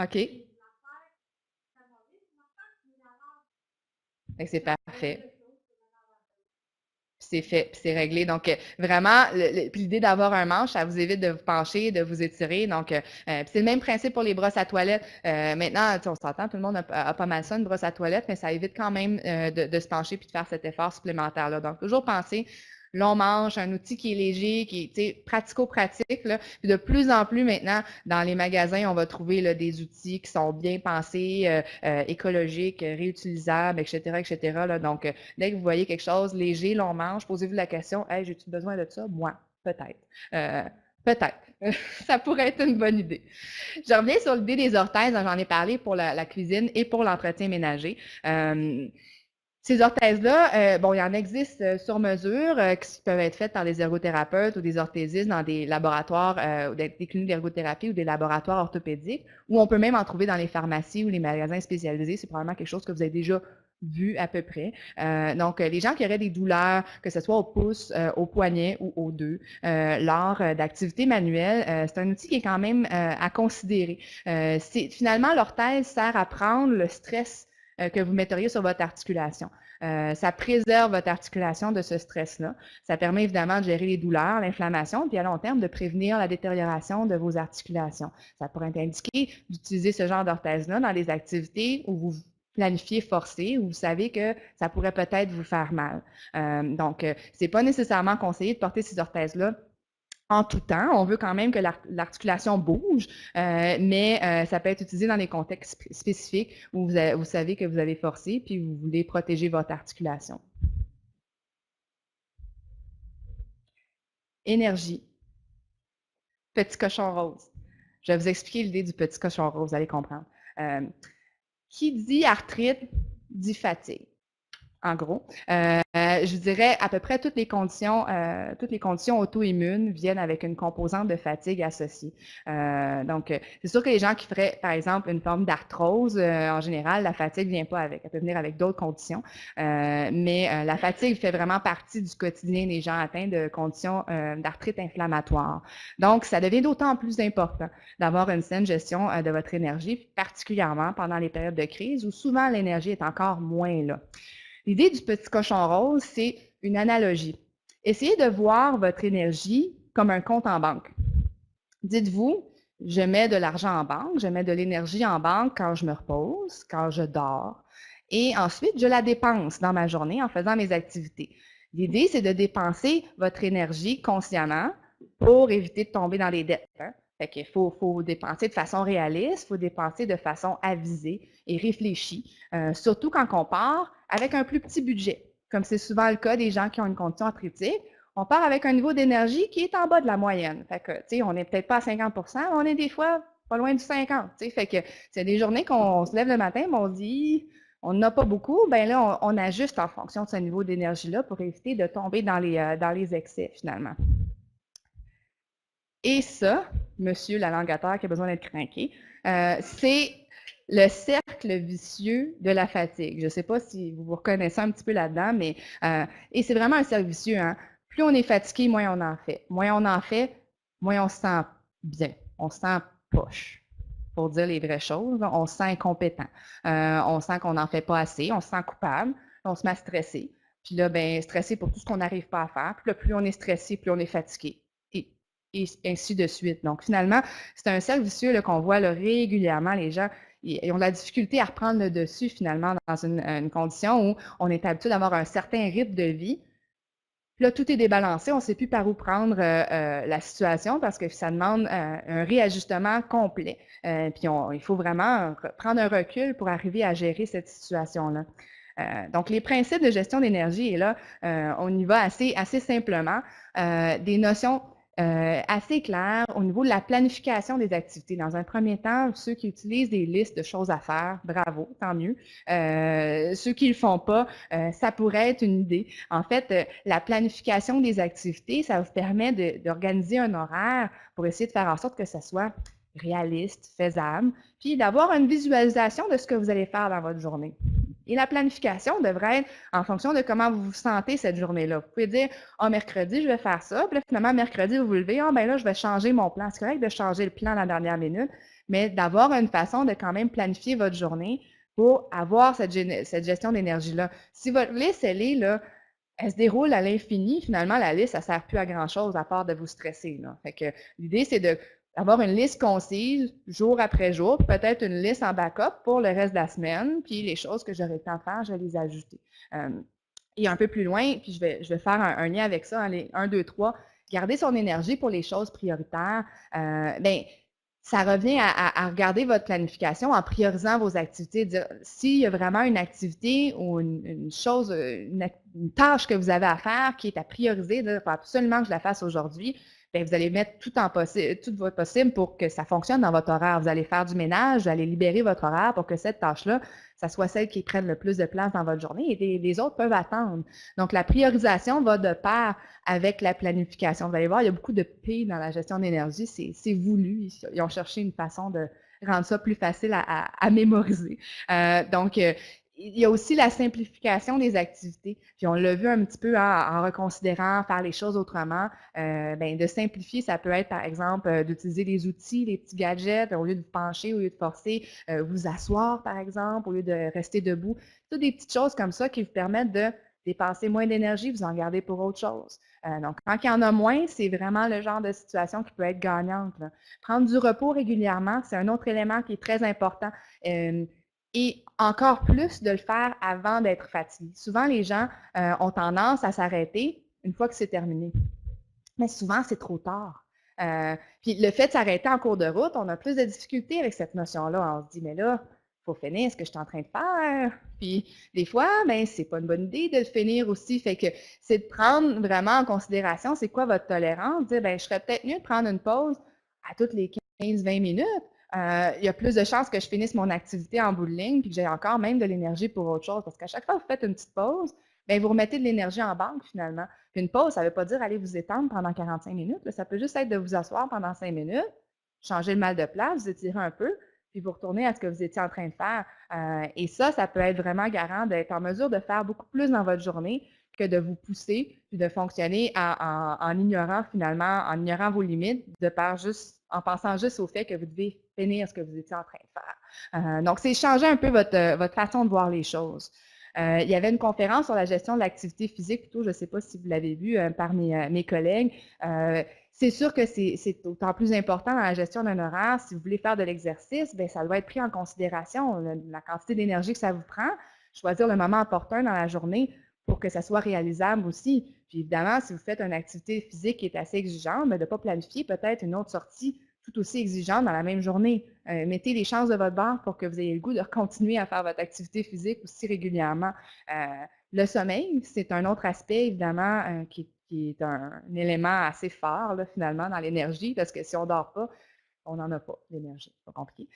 OK. C'est parfait. C'est fait, puis c'est réglé. Donc, vraiment, l'idée d'avoir un manche, ça vous évite de vous pencher, de vous étirer. Donc, c'est le même principe pour les brosses à toilette. Maintenant, on s'entend, tout le monde a pas mal ça, une brosse à toilette, mais ça évite quand même de se pencher puis de faire cet effort supplémentaire-là. Donc, toujours penser long manche, un outil qui est léger, qui est pratico-pratique. Puis de plus en plus maintenant, dans les magasins, on va trouver là, des outils qui sont bien pensés, écologiques, réutilisables, etc., etc. Là. Donc, dès que vous voyez quelque chose léger, long manche, posez-vous la question, « Hey, j'ai-tu besoin de ça? » Moi, peut-être. Peut-être. Ça pourrait être une bonne idée. Je reviens sur l'idée des orthèses. J'en ai parlé pour la cuisine et pour l'entretien ménager. Ces orthèses-là, bon, il en existe sur mesure qui peuvent être faites par des ergothérapeutes ou des orthésistes dans des laboratoires ou des cliniques d'ergothérapie ou des laboratoires orthopédiques, ou on peut même en trouver dans les pharmacies ou les magasins spécialisés. C'est probablement quelque chose que vous avez déjà vu à peu près. Donc, les gens qui auraient des douleurs, que ce soit au pouce, au poignet ou aux deux, lors d'activités manuelles, c'est un outil qui est quand même à considérer. Finalement, l'orthèse sert à prendre le stress que vous metteriez sur votre articulation. Ça préserve votre articulation de ce stress-là. Ça permet évidemment de gérer les douleurs, l'inflammation, puis à long terme, de prévenir la détérioration de vos articulations. Ça pourrait être indiqué d'utiliser ce genre d'orthèse-là dans les activités où vous planifiez forcé, où vous savez que ça pourrait peut-être vous faire mal. Donc, c'est pas nécessairement conseillé de porter ces orthèses-là en tout temps. On veut quand même que l'articulation bouge, mais ça peut être utilisé dans des contextes spécifiques où vous savez que vous avez forcé puis vous voulez protéger votre articulation. Énergie. Petit cochon rose. Je vais vous expliquer l'idée du petit cochon rose, vous allez comprendre. Qui dit arthrite dit fatigue. En gros, je dirais à peu près toutes les conditions auto-immunes viennent avec une composante de fatigue associée. Donc, c'est sûr que les gens qui feraient, par exemple, une forme d'arthrose, en général, la fatigue ne vient pas avec. Elle peut venir avec d'autres conditions, mais la fatigue fait vraiment partie du quotidien des gens atteints de conditions d'arthrite inflammatoire. Donc, ça devient d'autant plus important d'avoir une saine gestion de votre énergie, particulièrement pendant les périodes de crise où souvent l'énergie est encore moins là. L'idée du petit cochon rose, c'est une analogie. Essayez de voir votre énergie comme un compte en banque. Dites-vous, je mets de l'argent en banque, je mets de l'énergie en banque quand je me repose, quand je dors, et ensuite, je la dépense dans ma journée en faisant mes activités. L'idée, c'est de dépenser votre énergie consciemment pour éviter de tomber dans les dettes. Hein? Fait qu'il faut dépenser de façon réaliste, il faut dépenser de façon avisée et réfléchie, surtout quand on part avec un plus petit budget. Comme c'est souvent le cas des gens qui ont une condition arthritique, on part avec un niveau d'énergie qui est en bas de la moyenne. Fait que, tu sais, on n'est peut-être pas à 50%, mais on est des fois pas loin du 50. Tu sais, fait que c'est des journées qu'on se lève le matin, mais on dit, on n'a pas beaucoup, ben là, on ajuste en fonction de ce niveau d'énergie-là pour éviter de tomber dans les excès, finalement. Et ça, monsieur l'alongateur qui a besoin d'être craqué, c'est le cercle vicieux de la fatigue. Je ne sais pas si vous vous reconnaissez un petit peu là-dedans, mais et c'est vraiment un cercle vicieux, hein. Plus on est fatigué, moins on en fait. Moins on en fait, moins on se sent bien. On se sent poche, pour dire les vraies choses. On se sent incompétent. On sent qu'on n'en fait pas assez. On se sent coupable. On se met à stresser. Puis là, ben, stressé pour tout ce qu'on n'arrive pas à faire. Puis là, plus on est stressé, plus on est fatigué. Et ainsi de suite. Donc, finalement, c'est un cercle vicieux qu'on voit là, régulièrement. Les gens ils ont de la difficulté à reprendre le dessus, finalement, dans une condition où on est habitué d'avoir un certain rythme de vie. Puis là, tout est débalancé. On ne sait plus par où prendre la situation parce que ça demande un réajustement complet. Puis il faut vraiment prendre un recul pour arriver à gérer cette situation-là. Donc, les principes de gestion d'énergie, et là, on y va assez simplement. Des notions assez claires au niveau de la planification des activités. Dans un premier temps, ceux qui utilisent des listes de choses à faire, bravo, tant mieux. Ceux qui ne le font pas, ça pourrait être une idée. En fait, la planification des activités, ça vous permet d'organiser un horaire pour essayer de faire en sorte que ça soit réaliste, faisable, puis d'avoir une visualisation de ce que vous allez faire dans votre journée. Et la planification devrait être en fonction de comment vous vous sentez cette journée-là. Vous pouvez dire, mercredi, je vais faire ça. Puis là, finalement, mercredi, vous vous levez, ben là, je vais changer mon plan. C'est correct de changer le plan à la dernière minute, mais d'avoir une façon de quand même planifier votre journée pour avoir cette gestion d'énergie-là. Si votre liste, elle se déroule à l'infini, finalement, la liste, ça ne sert plus à grand-chose à part de vous stresser. Là. Fait que l'idée, c'est d'avoir une liste concise jour après jour, peut-être une liste en backup pour le reste de la semaine, puis les choses que j'aurai le temps de faire, je vais les ajouter. Et un peu plus loin, puis je vais faire un lien avec ça, les 1, 2, 3, garder son énergie pour les choses prioritaires. Bien, ça revient à regarder votre planification en priorisant vos activités. Dire s'il y a vraiment une activité ou une chose, une tâche que vous avez à faire qui est à prioriser, il faut absolument que je la fasse aujourd'hui. Bien, vous allez mettre tout votre possible pour que ça fonctionne dans votre horaire. Vous allez faire du ménage, vous allez libérer votre horaire pour que cette tâche-là, ça soit celle qui prenne le plus de place dans votre journée et les autres peuvent attendre. Donc, la priorisation va de pair avec la planification. Vous allez voir, il y a beaucoup de P dans la gestion d'énergie. C'est voulu. Ils ont cherché une façon de rendre ça plus facile à mémoriser. Donc, il y a aussi la simplification des activités. Puis on l'a vu un petit peu en reconsidérant faire les choses autrement. Ben, de simplifier, ça peut être, par exemple, d'utiliser des outils, des petits gadgets, au lieu de vous pencher, au lieu de forcer, vous asseoir, par exemple, au lieu de rester debout. Toutes des petites choses comme ça qui vous permettent de dépenser moins d'énergie, vous en gardez pour autre chose. Donc, quand il y en a moins, c'est vraiment le genre de situation qui peut être gagnante. Là. Prendre du repos régulièrement, c'est un autre élément qui est très important. Et encore plus de le faire avant d'être fatigué. Souvent, les gens ont tendance à s'arrêter une fois que c'est terminé. Mais souvent, c'est trop tard. Puis le fait de s'arrêter en cours de route, on a plus de difficultés avec cette notion-là. On se dit, mais là, il faut finir ce que je suis en train de faire. Puis des fois, ben, c'est pas une bonne idée de le finir aussi. Fait que c'est de prendre vraiment en considération c'est quoi votre tolérance. Dire, ben, je serais peut-être mieux de prendre une pause à toutes les 15-20 minutes. Il y a plus de chances que je finisse mon activité en bout de ligne puis que j'ai encore même de l'énergie pour autre chose. Parce qu'à chaque fois que vous faites une petite pause, bien, vous remettez de l'énergie en banque finalement. Puis une pause, ça ne veut pas dire aller vous étendre pendant 45 minutes. Là. Ça peut juste être de vous asseoir pendant 5 minutes, changer le mal de place, vous étirer un peu, puis vous retournez à ce que vous étiez en train de faire. Et ça peut être vraiment garant d'être en mesure de faire beaucoup plus dans votre journée que de vous pousser puis de fonctionner en ignorant finalement, en ignorant vos limites, en pensant juste au fait que vous devez finir ce que vous étiez en train de faire. Donc, c'est changer un peu votre façon de voir les choses. Il y avait une conférence sur la gestion de l'activité physique, plutôt, je ne sais pas si vous l'avez vu par mes collègues. C'est sûr que c'est d'autant plus important dans la gestion d'un horaire. Si vous voulez faire de l'exercice, bien, ça doit être pris en considération, la quantité d'énergie que ça vous prend, choisir le moment opportun dans la journée pour que ça soit réalisable aussi. Puis évidemment, si vous faites une activité physique qui est assez exigeante, bien, de ne pas planifier peut-être une autre sortie tout aussi exigeante dans la même journée. Mettez les chances de votre bord pour que vous ayez le goût de continuer à faire votre activité physique aussi régulièrement. Le sommeil, c'est un autre aspect, évidemment, qui qui est un élément assez fort, là, finalement, dans l'énergie, parce que si on ne dort pas, on n'en a pas d'énergie. C'est pas compliqué.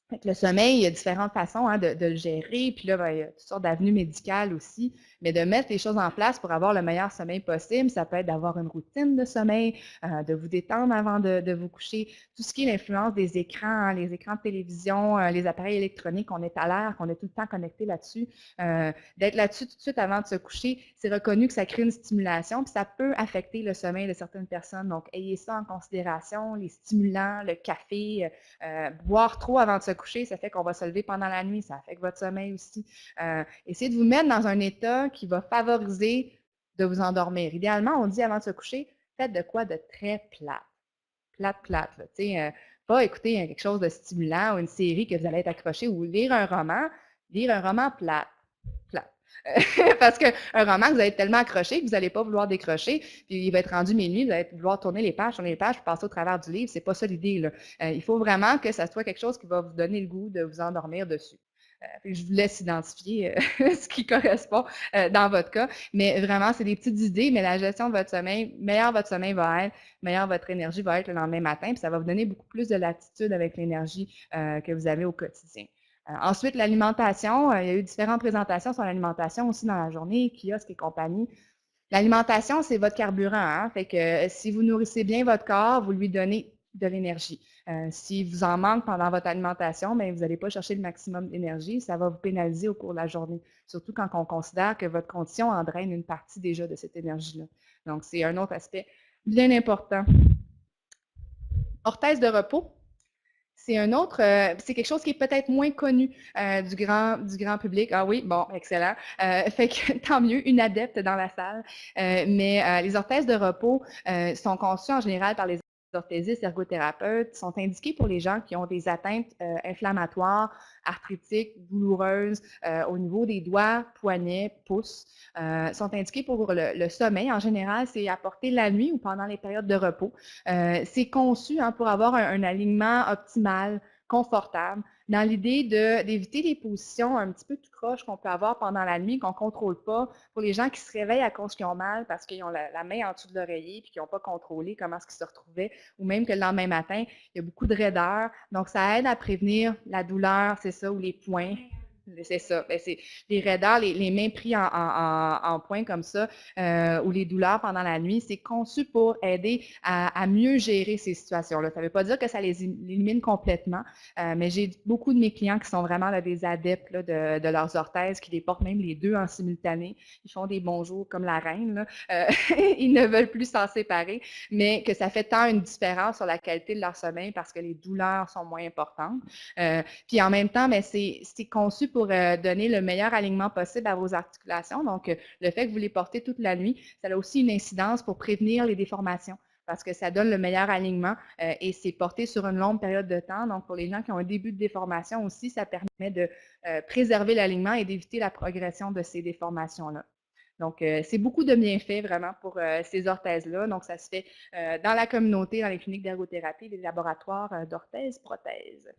Fait que le sommeil, il y a différentes façons hein, de le gérer. Puis là, ben, il y a toutes sortes d'avenues médicales aussi. Mais de mettre les choses en place pour avoir le meilleur sommeil possible, ça peut être d'avoir une routine de sommeil, de vous détendre avant de vous coucher. Tout ce qui est l'influence des écrans, hein, les écrans de télévision, les appareils électroniques, on est à l'air, qu'on est tout le temps connecté là-dessus. D'être là-dessus tout de suite avant de se coucher, c'est reconnu que ça crée une stimulation, puis ça peut affecter le sommeil de certaines personnes. Donc, ayez ça en considération, les stimulants, le café, boire trop avant de se coucher, ça fait qu'on va se lever pendant la nuit, ça affecte votre sommeil aussi. Essayez de vous mettre dans un état qui va favoriser de vous endormir. Idéalement, on dit avant de se coucher, faites de quoi de très plate. Pas écouter quelque chose de stimulant ou une série que vous allez être accroché ou lire un roman plate. Parce qu'un roman, vous allez être tellement accroché que vous n'allez pas vouloir décrocher, puis il va être rendu minuit, vous allez vouloir tourner les pages, puis passer au travers du livre. C'est pas ça l'idée, là. Il faut vraiment que ça soit quelque chose qui va vous donner le goût de vous endormir dessus. Je vous laisse identifier ce qui correspond dans votre cas, mais vraiment, c'est des petites idées, mais la gestion de votre sommeil, meilleur votre sommeil va être, meilleure votre énergie va être le lendemain matin, puis ça va vous donner beaucoup plus de latitude avec l'énergie que vous avez au quotidien. Ensuite, l'alimentation, il y a eu différentes présentations sur l'alimentation aussi dans la journée, kiosque et compagnie. L'alimentation, c'est votre carburant, hein? Fait que si vous nourrissez bien votre corps, vous lui donnez de l'énergie. Si vous en manque pendant votre alimentation, mais vous n'allez pas chercher le maximum d'énergie, ça va vous pénaliser au cours de la journée, surtout quand on considère que votre condition en draine une partie déjà de cette énergie-là. Donc, c'est un autre aspect bien important. Orthèse de repos. C'est un autre, c'est quelque chose qui est peut-être moins connu du grand public. Ah oui, bon, excellent. Fait que tant mieux, une adepte dans la salle. Mais les orthèses de repos sont conçues en général par les orthésistes ergothérapeutes, sont indiquées pour les gens qui ont des atteintes inflammatoires, arthritiques, douloureuses au niveau des doigts, poignets, pouces. Sont indiquées pour le sommeil. En général, c'est apporté la nuit ou pendant les périodes de repos. C'est conçu hein, pour avoir un alignement optimal, confortable, dans l'idée d'éviter les positions un petit peu tout croche qu'on peut avoir pendant la nuit, qu'on ne contrôle pas. Pour les gens qui se réveillent à cause qu'ils ont mal parce qu'ils ont la main en dessous de l'oreiller et qu'ils n'ont pas contrôlé comment est-ce qu'ils se retrouvaient, ou même que le lendemain matin, il y a beaucoup de raideur. Donc, ça aide à prévenir la douleur, c'est ça, ou les points. C'est ça. Ben, c'est les raideurs, les mains prises en point comme ça, ou les douleurs pendant la nuit, c'est conçu pour aider à mieux gérer ces situations-là. Ça ne veut pas dire que ça les élimine complètement, mais j'ai beaucoup de mes clients qui sont vraiment là, des adeptes là, de leurs orthèses, qui les portent même les deux en simultané. Ils font des bons jours comme la reine. Là. Ils ne veulent plus s'en séparer, mais que ça fait tant une différence sur la qualité de leur sommeil parce que les douleurs sont moins importantes. Puis en même temps, c'est conçu pour donner le meilleur alignement possible à vos articulations. Donc, le fait que vous les portez toute la nuit, ça a aussi une incidence pour prévenir les déformations parce que ça donne le meilleur alignement et c'est porté sur une longue période de temps. Donc, pour les gens qui ont un début de déformation aussi, ça permet de préserver l'alignement et d'éviter la progression de ces déformations-là. Donc, c'est beaucoup de bienfaits vraiment pour ces orthèses-là. Donc, ça se fait dans la communauté, dans les cliniques d'ergothérapie, les laboratoires d'orthèses, prothèses.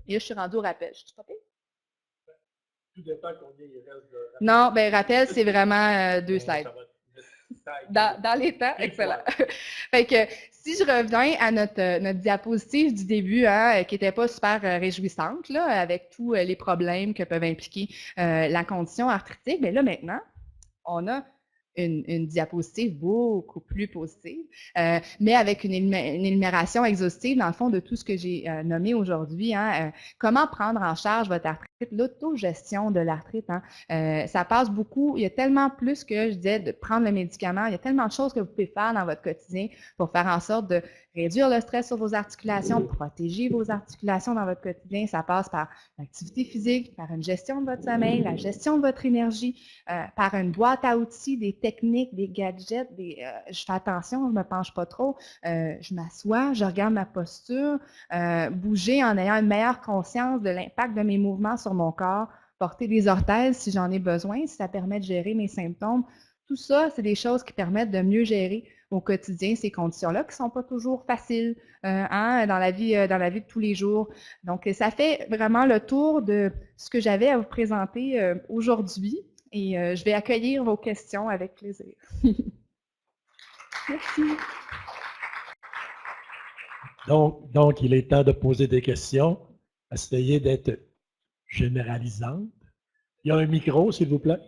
Et là, je suis rendue au rappel. Je suis stoppée? Tout dépend combien il reste de... Non, bien, rappel, c'est vraiment 2 slides. Dans les temps, excellent. Fait que si je reviens à notre diapositive du début, hein, qui n'était pas super réjouissante, là, avec tous les problèmes que peuvent impliquer la condition arthritique, mais là maintenant, on a une diapositive beaucoup plus positive, mais avec une énumération exhaustive, dans le fond, de tout ce que j'ai nommé aujourd'hui. Hein, comment prendre en charge votre arthrite, l'autogestion de l'arthrite. Hein, ça passe beaucoup. Il y a tellement plus que, je disais, de prendre le médicament. Il y a tellement de choses que vous pouvez faire dans votre quotidien pour faire en sorte de réduire le stress sur vos articulations, protéger vos articulations dans votre quotidien. Ça passe par l'activité physique, par une gestion de votre sommeil, la gestion de votre énergie, par une boîte à outils, des techniques, des gadgets, je fais attention, je ne me penche pas trop, je m'assois, je regarde ma posture, bouger en ayant une meilleure conscience de l'impact de mes mouvements sur mon corps, porter des orthèses si j'en ai besoin, si ça permet de gérer mes symptômes. Tout ça, c'est des choses qui permettent de mieux gérer au quotidien ces conditions-là qui ne sont pas toujours faciles hein, dans la vie de tous les jours. Donc, ça fait vraiment le tour de ce que j'avais à vous présenter aujourd'hui. Et je vais accueillir vos questions avec plaisir. Merci. Donc, il est temps de poser des questions. Essayez d'être généralisante. Il y a un micro, s'il vous plaît.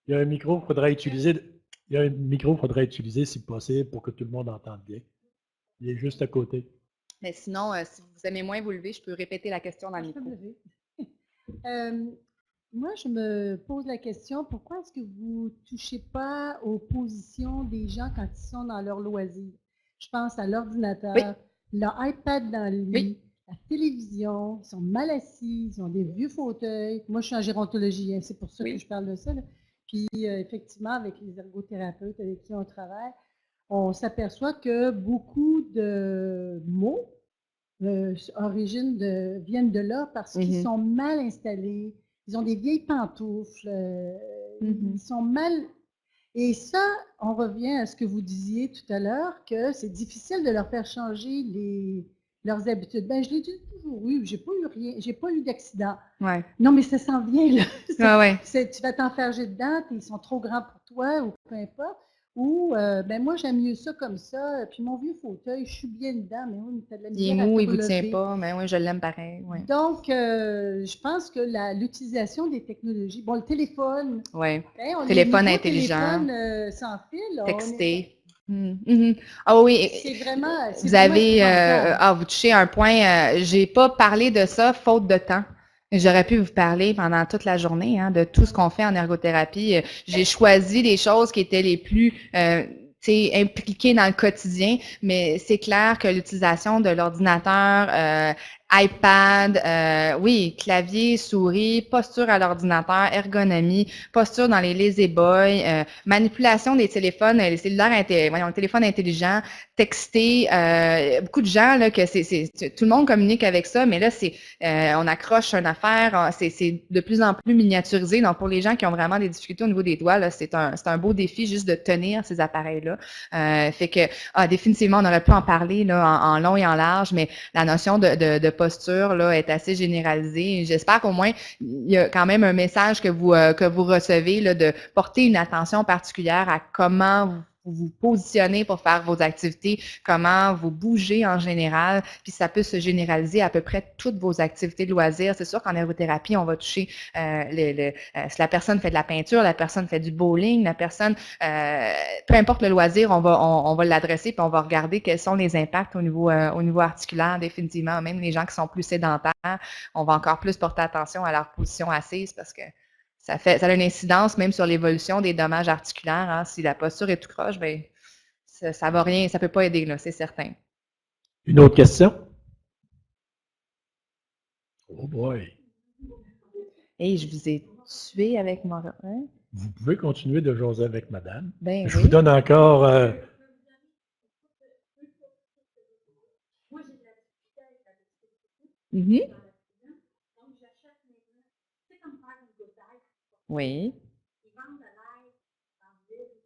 Il y a un micro qu'il faudrait utiliser. Il y a un micro qu'il faudrait utiliser, si possible, pour que tout le monde entende bien. Il est juste à côté. Mais sinon, si vous aimez moins vous lever, je peux répéter la question dans le micro. Moi, je me pose la question, pourquoi est-ce que vous ne touchez pas aux positions des gens quand ils sont dans leur loisir? Je pense à l'ordinateur, leur iPad dans le lit, la télévision, ils sont mal assis, ils ont des vieux fauteuils. Moi, je suis en gérontologie, hein, c'est pour ça que je parle de ça. Là. Puis, effectivement, avec les ergothérapeutes avec qui on travaille, on s'aperçoit que beaucoup de mots viennent de là parce qu'ils sont mal installés. Ils ont des vieilles pantoufles, ils sont mal... Et ça, on revient à ce que vous disiez tout à l'heure, que c'est difficile de leur faire changer leurs habitudes. Ben, je l'ai toujours eu, j'ai pas eu d'accident. Ouais. Non, mais ça s'en vient, là. Ouais. Tu vas t'enferger dedans, ils sont trop grands pour toi, ou peu importe. Ou, ben moi, j'aime mieux ça comme ça. Puis mon vieux fauteuil, je suis bien dedans, mais oui, mais t'as de la misère. Il est mou, il vous tient pas, mais oui, je l'aime pareil. Ouais. Donc, je pense que l'utilisation des technologies, bon, le téléphone. Oui, hein, téléphone intelligent. Téléphone sans fil. Texter. Ah oui. C'est vraiment. Vous avez. Vous touchez un point. J'ai pas parlé de ça, faute de temps. J'aurais pu vous parler pendant toute la journée de tout ce qu'on fait en ergothérapie. J'ai choisi les choses qui étaient les plus impliquées dans le quotidien, mais c'est clair que l'utilisation de l'ordinateur, iPad, oui, clavier, souris, posture à l'ordinateur, ergonomie, posture dans les lazy boys, manipulation des téléphones, les cellulaires, le téléphone intelligent, texter, beaucoup de gens là que tout le monde communique avec ça, mais là on accroche une affaire, c'est de plus en plus miniaturisé. Donc pour les gens qui ont vraiment des difficultés au niveau des doigts, là, c'est un beau défi juste de tenir ces appareils-là. Fait que définitivement on aurait pu en parler là en long et en large, mais la notion de posture là est assez généralisée. J'espère qu'au moins il y a quand même un message que vous recevez là, de porter une attention particulière à comment vous positionnez pour faire vos activités, comment vous bougez en général, puis ça peut se généraliser à peu près toutes vos activités de loisirs. C'est sûr qu'en ergothérapie, on va toucher si la personne fait de la peinture, la personne fait du bowling, la personne, peu importe le loisir, on va l'adresser puis on va regarder quels sont les impacts au niveau articulaire définitivement. Même les gens qui sont plus sédentaires, on va encore plus porter attention à leur position assise parce que ça a une incidence même sur l'évolution des dommages articulaires. Hein. Si la posture est tout croche, ben ça va rien, ça peut pas aider, là, c'est certain. Une autre question? Oh boy! Hey, je vous ai tué avec mon... Hein? Vous pouvez continuer de jaser avec madame. Ben je vous donne encore... Oui.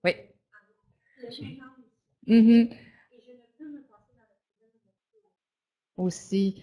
Oui. Aussi.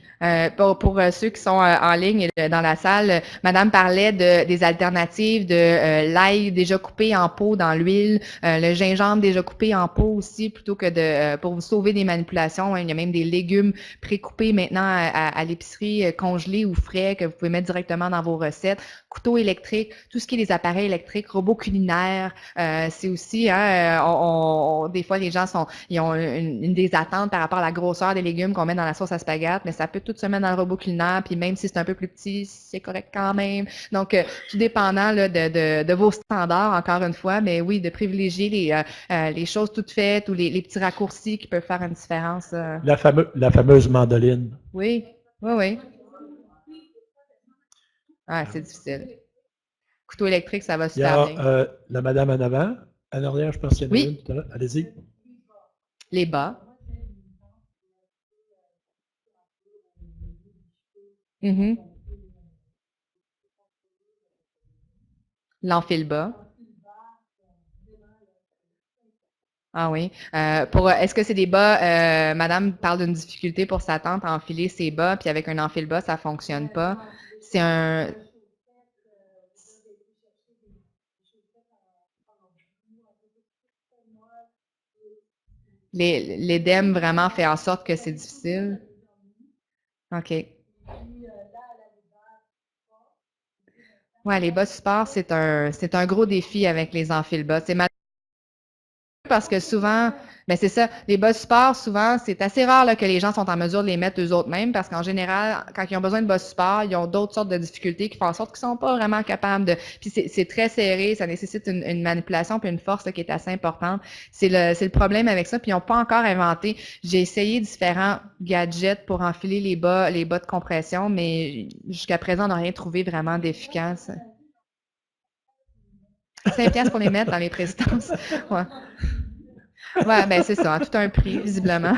Pour ceux qui sont en ligne dans la salle, Madame parlait des alternatives de l'ail déjà coupé en pot dans l'huile, le gingembre déjà coupé en pot aussi, plutôt que pour vous sauver des manipulations. Hein, il y a même des légumes pré-coupés maintenant à l'épicerie, congelés ou frais, que vous pouvez mettre directement dans vos recettes. Couteau électrique, tout ce qui est les appareils électriques, robots culinaires, c'est aussi, hein, des fois les gens ils ont une des attentes par rapport à la grosseur des légumes qu'on met dans la sauce à spaghetti, mais ça peut tout se mettre dans le robot culinaire, puis même si c'est un peu plus petit, c'est correct quand même. Donc, tout dépendant là, de vos standards, encore une fois, mais oui, de privilégier les choses toutes faites ou les petits raccourcis qui peuvent faire une différence. La fameuse mandoline. Oui, oui. Ah, c'est difficile. Couteau électrique, ça va super bien. Il y a la madame en avant. En arrière, je pense qu'il y en a une tout à l'heure. Allez-y. Les bas. L'enfile bas. Ah oui. Est-ce que c'est des bas, madame parle d'une difficulté pour sa tante à enfiler ses bas, puis avec un enfile bas, ça fonctionne pas. C'est un... L'édème vraiment fait en sorte que c'est difficile. OK. Ouais, les bas supports, c'est un gros défi avec les enfilbas. C'est parce que souvent, ben c'est ça, les bas supports, souvent, c'est assez rare là, que les gens sont en mesure de les mettre eux-mêmes parce qu'en général, quand ils ont besoin de bas supports, ils ont d'autres sortes de difficultés qui font en sorte qu'ils sont pas vraiment capables de... Puis c'est très serré, ça nécessite une manipulation puis une force là, qui est assez importante. C'est le problème avec ça, puis ils n'ont pas encore inventé. J'ai essayé différents gadgets pour enfiler les bas de compression, mais jusqu'à présent, on n'a rien trouvé vraiment d'efficace. 5$ pour les mettre dans les présidences. Ouais. Ouais, ben c'est ça, à tout un prix, visiblement.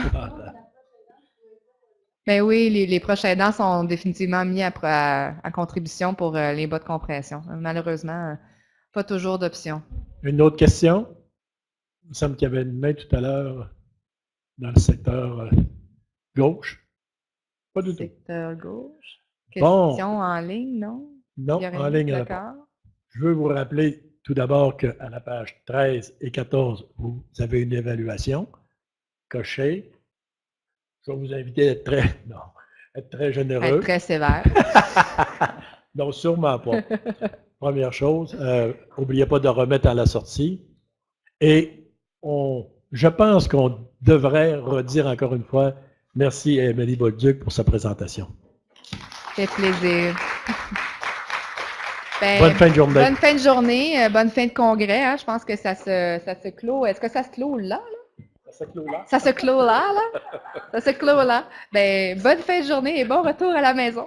Ben oui, les proches aidants sont définitivement mis à contribution pour les bas de compression. Malheureusement, pas toujours d'option. Une autre question? Il me semble qu'il y avait une main tout à l'heure dans le secteur gauche. Pas du tout. Secteur gauche. Bon. Question en ligne, non? Non, en ligne, d'accord. Je veux vous rappeler tout d'abord qu'à la page 13 et 14, vous avez une évaluation cochée. Je vais vous inviter à être très généreux. Être très sévère. Non, sûrement pas. Première chose, n'oubliez pas de remettre à la sortie. Et je pense qu'on devrait redire encore une fois merci à Émilie Bolduc pour sa présentation. Ça fait plaisir. Ben, bonne fin de journée. Bonne fin de journée, bonne fin de congrès. Hein. Je pense que ça se clôt. Est-ce que ça se clôt là? Ça se clôt là? Ça se clôt là? Ça se clôt là. Ben, bonne fin de journée et bon retour à la maison.